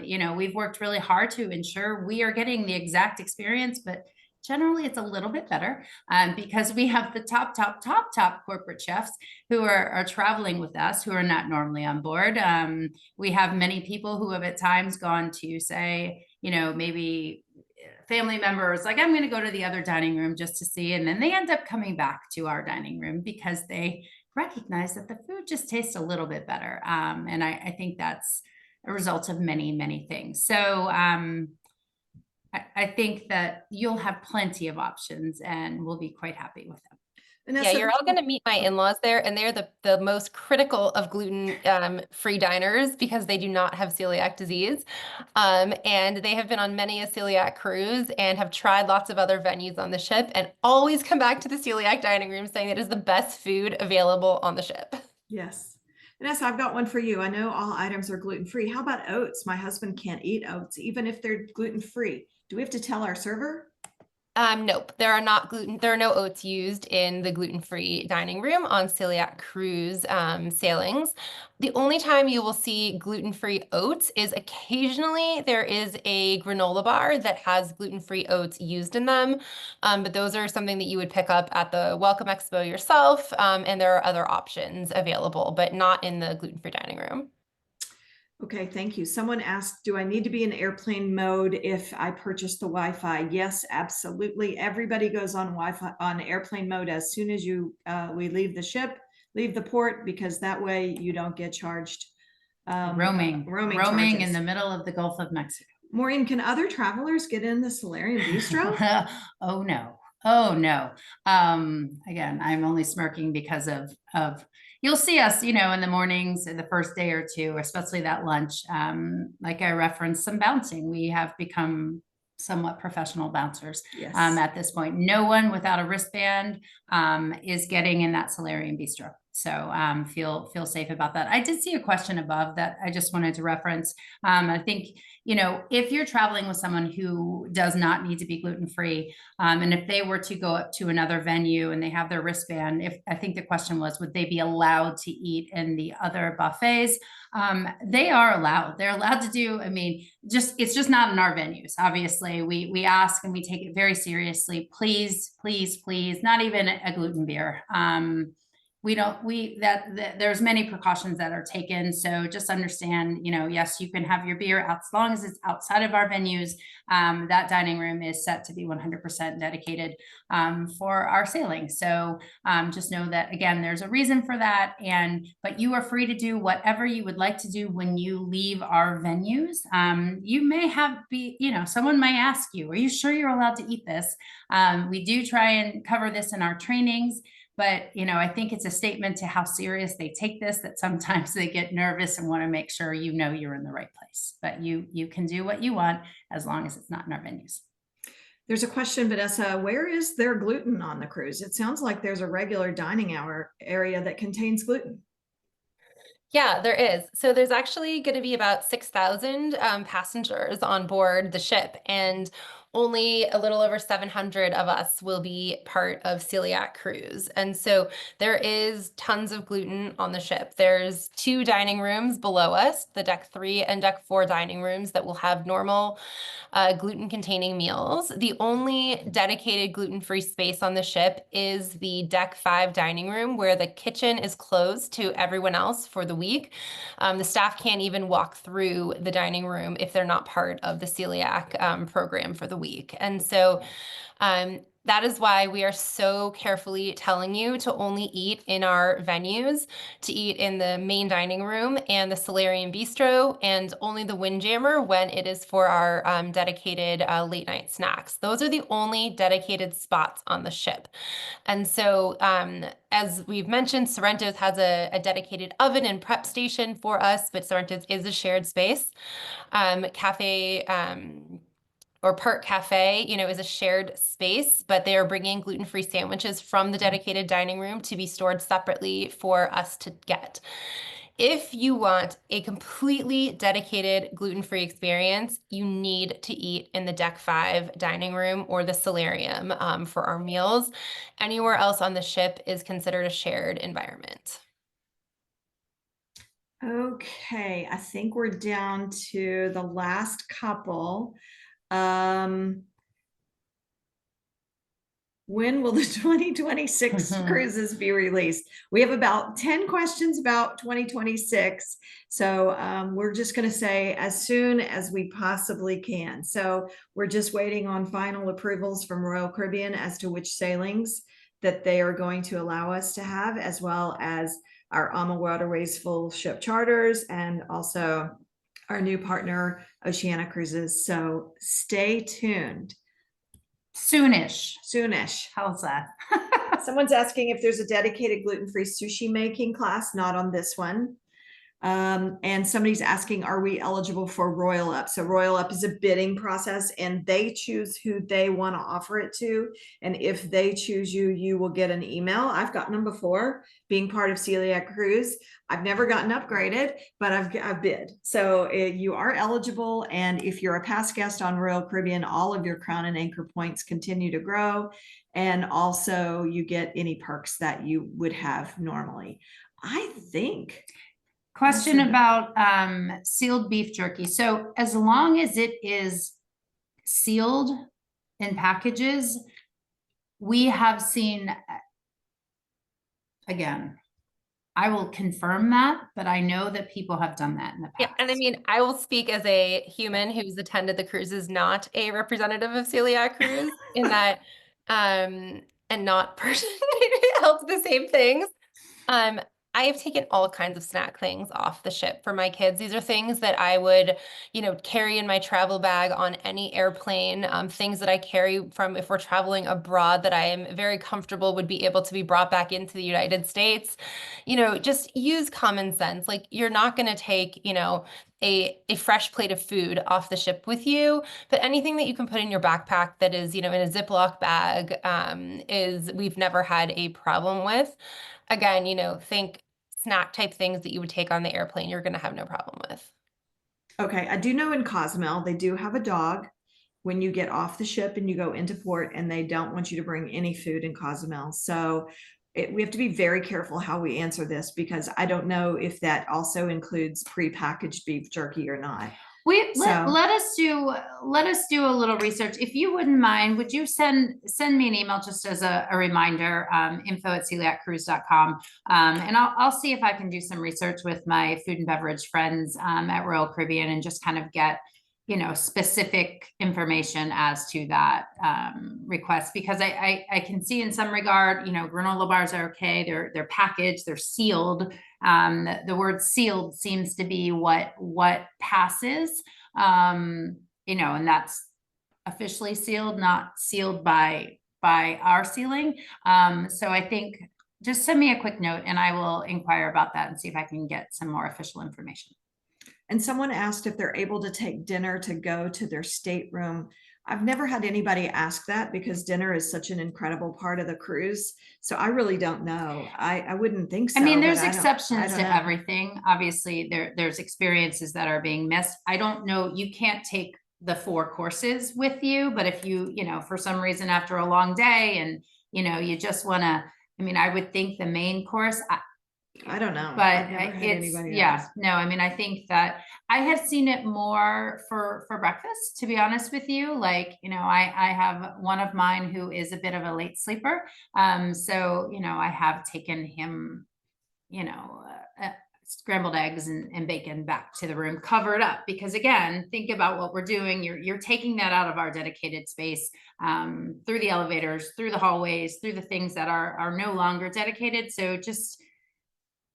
You know, we've worked really hard to ensure we are getting the exact experience, but generally it's a little bit better because we have the top corporate chefs who are traveling with us, who are not normally on board. We have many people who have at times gone to say, you know, maybe family members, like, I'm going to go to the other dining room just to see. And then they end up coming back to our dining room because they recognize that the food just tastes a little bit better. And I think that's a result of many, many things. So I think that you'll have plenty of options and we'll be quite happy with them. Yeah, you're all going to meet my in-laws there, and they're the most critical of gluten-free diners because they do not have celiac disease. And they have been on many a celiac cruise and have tried lots of other venues on the ship and always come back to the celiac dining room saying it is the best food available on the ship. Yes. Vanessa, I've got one for you. I know all items are gluten-free. How about oats? My husband can't eat oats, even if they're gluten-free. Do we have to tell our server? Nope, there are no oats used in the gluten-free dining room on Celiac Cruise sailings. The only time you will see gluten-free oats is occasionally there is a granola bar that has gluten-free oats used in them, but those are something that you would pick up at the Welcome Expo yourself, and there are other options available, but not in the gluten-free dining room. Okay, thank you. Someone asked, do I need to be in airplane mode if I purchase the Wi-Fi? Yes, absolutely. Everybody goes on Wi-Fi on airplane mode as soon as we leave the ship, leave the port, because that way you don't get charged Roaming charges. in the middle of the Gulf of Mexico. Maureen, can other travelers get in the Solarium Bistro? Oh no. Oh no. Again, I'm only smirking because of you'll see us, you know, in the mornings in the first day or two, especially that lunch. Like I referenced some bouncing. We have become somewhat professional bouncers. Yes. At this point. No one without a wristband is getting in that Solarium Bistro. So feel safe about that. I did see a question above that I just wanted to reference. I think, you know, if you're traveling with someone who does not need to be gluten-free, and if they were to go up to another venue and they have their wristband, I think the question was, would they be allowed to eat in the other buffets? They are allowed. They're allowed to do, I mean, it's just not in our venues. Obviously, we ask and we take it very seriously. Please, please, please, not even a gluten beer. There's many precautions that are taken. So just understand, you know, yes, you can have your beer out as long as it's outside of our venues. That dining room is set to be 100% dedicated for our sailing. So just know that, again, there's a reason for that. But you are free to do whatever you would like to do when you leave our venues. You may someone might ask you, are you sure you're allowed to eat this? We do try and cover this in our trainings. But, you know, I think it's a statement to how serious they take this, that sometimes they get nervous and want to make sure you know you're in the right place. But you can do what you want as long as it's not in our venues. There's a question, Vanessa, where is there gluten on the cruise? It sounds like there's a regular dining hour area that contains gluten. Yeah, there is. So there's actually going to be about 6,000 passengers on board the ship, and only a little over 700 of us will be part of Celiac Cruise. And so there is tons of gluten on the ship. There's 2 dining rooms below us, the deck 3 and deck 4 dining rooms that will have normal gluten-containing meals. The only dedicated gluten-free space on the ship is the deck 5 dining room, where the kitchen is closed to everyone else for the week. The staff can't even walk through the dining room if they're not part of the celiac program for the week. And so that is why we are so carefully telling you to only eat in our venues, to eat in the main dining room and the Solarium Bistro, and only the Windjammer when it is for our dedicated late night snacks. Those are the only dedicated spots on the ship. And so as we've mentioned, Sorrento's has a dedicated oven and prep station for us, but Sorrento's is a shared space. or Perk Cafe, is a shared space, but they are bringing gluten-free sandwiches from the dedicated dining room to be stored separately for us to get. If you want a completely dedicated gluten-free experience, you need to eat in the Deck 5 dining room or the solarium for our meals. Anywhere else on the ship is considered a shared environment. Okay, I think we're down to the last couple. When will the 2026 cruises be released? We have about 10 questions about 2026. So we're just going to say as soon as we possibly can. So we're just waiting on final approvals from Royal Caribbean as to which sailings that they are going to allow us to have, as well as our AMA Waterways full ship charters and also our new partner, Oceana Cruises. So stay tuned. Soonish. How's that? Someone's asking if there's a dedicated gluten-free sushi making class. Not on this one. And somebody's asking, are we eligible for Royal Up? So Royal Up is a bidding process and they choose who they want to offer it to. And if they choose you, you will get an email. I've gotten them before being part of Celiac Cruise. I've never gotten upgraded, but I've bid. So you are eligible. And if you're a past guest on Royal Caribbean, all of your Crown and Anchor points continue to grow. And also you get any perks that you would have normally. I think. Question about sealed beef jerky. So as long as it is sealed in packages, we have seen, again, I will confirm that, but I know that people have done that in the past. Yeah, and I mean, I will speak as a human who's attended the cruises, not a representative of Celiac Cruise, in that, and not personally held the same things. I have taken all kinds of snack things off the ship for my kids. These are things that I would, carry in my travel bag on any airplane, things that I carry from if we're traveling abroad that I am very comfortable would be able to be brought back into the United States. Just use common sense. Like you're not going to take, a fresh plate of food off the ship with you, but anything that you can put in your backpack that is, in a Ziploc bag, we've never had a problem with. Again, think snack type things that you would take on the airplane, you're going to have no problem with. Okay, I do know in Cozumel, they do have a dog when you get off the ship and you go into port, and they don't want you to bring any food in Cozumel. So we have to be very careful how we answer this, because I don't know if that also includes prepackaged beef jerky or not. Let us do a little research. If you wouldn't mind, would you send me an email just as a reminder, info@celiaccruise.com. And I'll see if I can do some research with my food and beverage friends at Royal Caribbean and just kind of get, specific information as to that request, because I can see in some regard, granola bars are okay. They're packaged, they're sealed. The word sealed seems to be what passes, and that's officially sealed, not sealed by our sealing. So I think just send me a quick note and I will inquire about that and see if I can get some more official information. And someone asked if they're able to take dinner to go to their stateroom. I've never had anybody ask that, because dinner is such an incredible part of the cruise. So I really don't know. I wouldn't think so. I mean, there's exceptions to everything. Obviously, there's experiences that are being missed. I don't know. You can't take the 4 courses with you, but if you, for some reason after a long day and, you just want to, I would think the main course, I don't know, but I think that I have seen it more for breakfast, to be honest with you. Like, I have one of mine who is a bit of a late sleeper. So, I have taken him, scrambled eggs and bacon back to the room, covered up, because again, think about what we're doing. You're taking that out of our dedicated space, through the elevators, through the hallways, through the things that are no longer dedicated. So just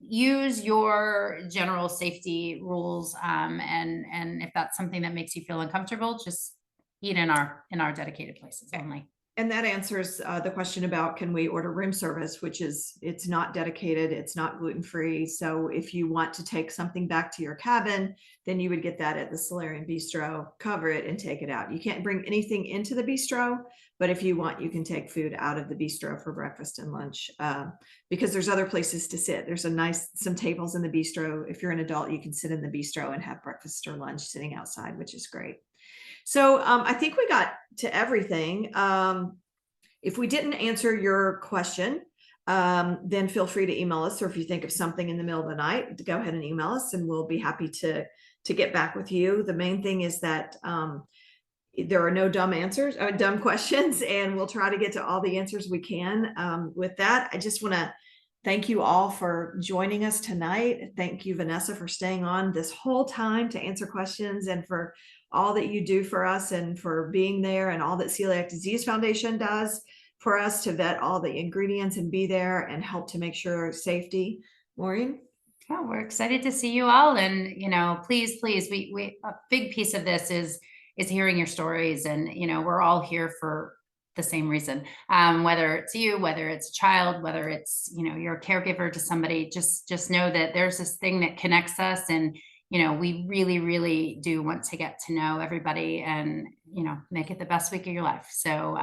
use your general safety rules, and if that's something that makes you feel uncomfortable, just eat in our dedicated places only. And that answers the question about, can we order room service, which is, it's not dedicated, it's not gluten-free. So if you want to take something back to your cabin, then you would get that at the Solarian Bistro, cover it and take it out. You can't bring anything into the bistro, but if you want, you can take food out of the bistro for breakfast and lunch, because there's other places to sit. There's some tables in the bistro. If you're an adult, you can sit in the bistro and have breakfast or lunch sitting outside, which is great. So I think we got to everything. If we didn't answer your question, then feel free to email us, or if you think of something in the middle of the night, go ahead and email us and we'll be happy to get back with you. The main thing is that there are no dumb questions, and we'll try to get to all the answers we can. With that, I just want to thank you all for joining us tonight. Thank you, Vanessa, for staying on this whole time to answer questions, and for all that you do for us, and for being there, and all that Celiac Disease Foundation does for us to vet all the ingredients and be there and help to make sure safety. Maureen? Yeah, we're excited to see you all. And, please, we a big piece of this is hearing your stories. And, we're all here for the same reason, whether it's you, whether it's a child, whether it's, you're a caregiver to somebody, just know that there's this thing that connects us. And, we really, really do want to get to know everybody and, make it the best week of your life. So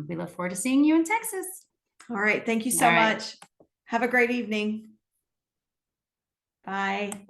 we look forward to seeing you in Texas. All right. Thank you so much. Have a great evening. Bye.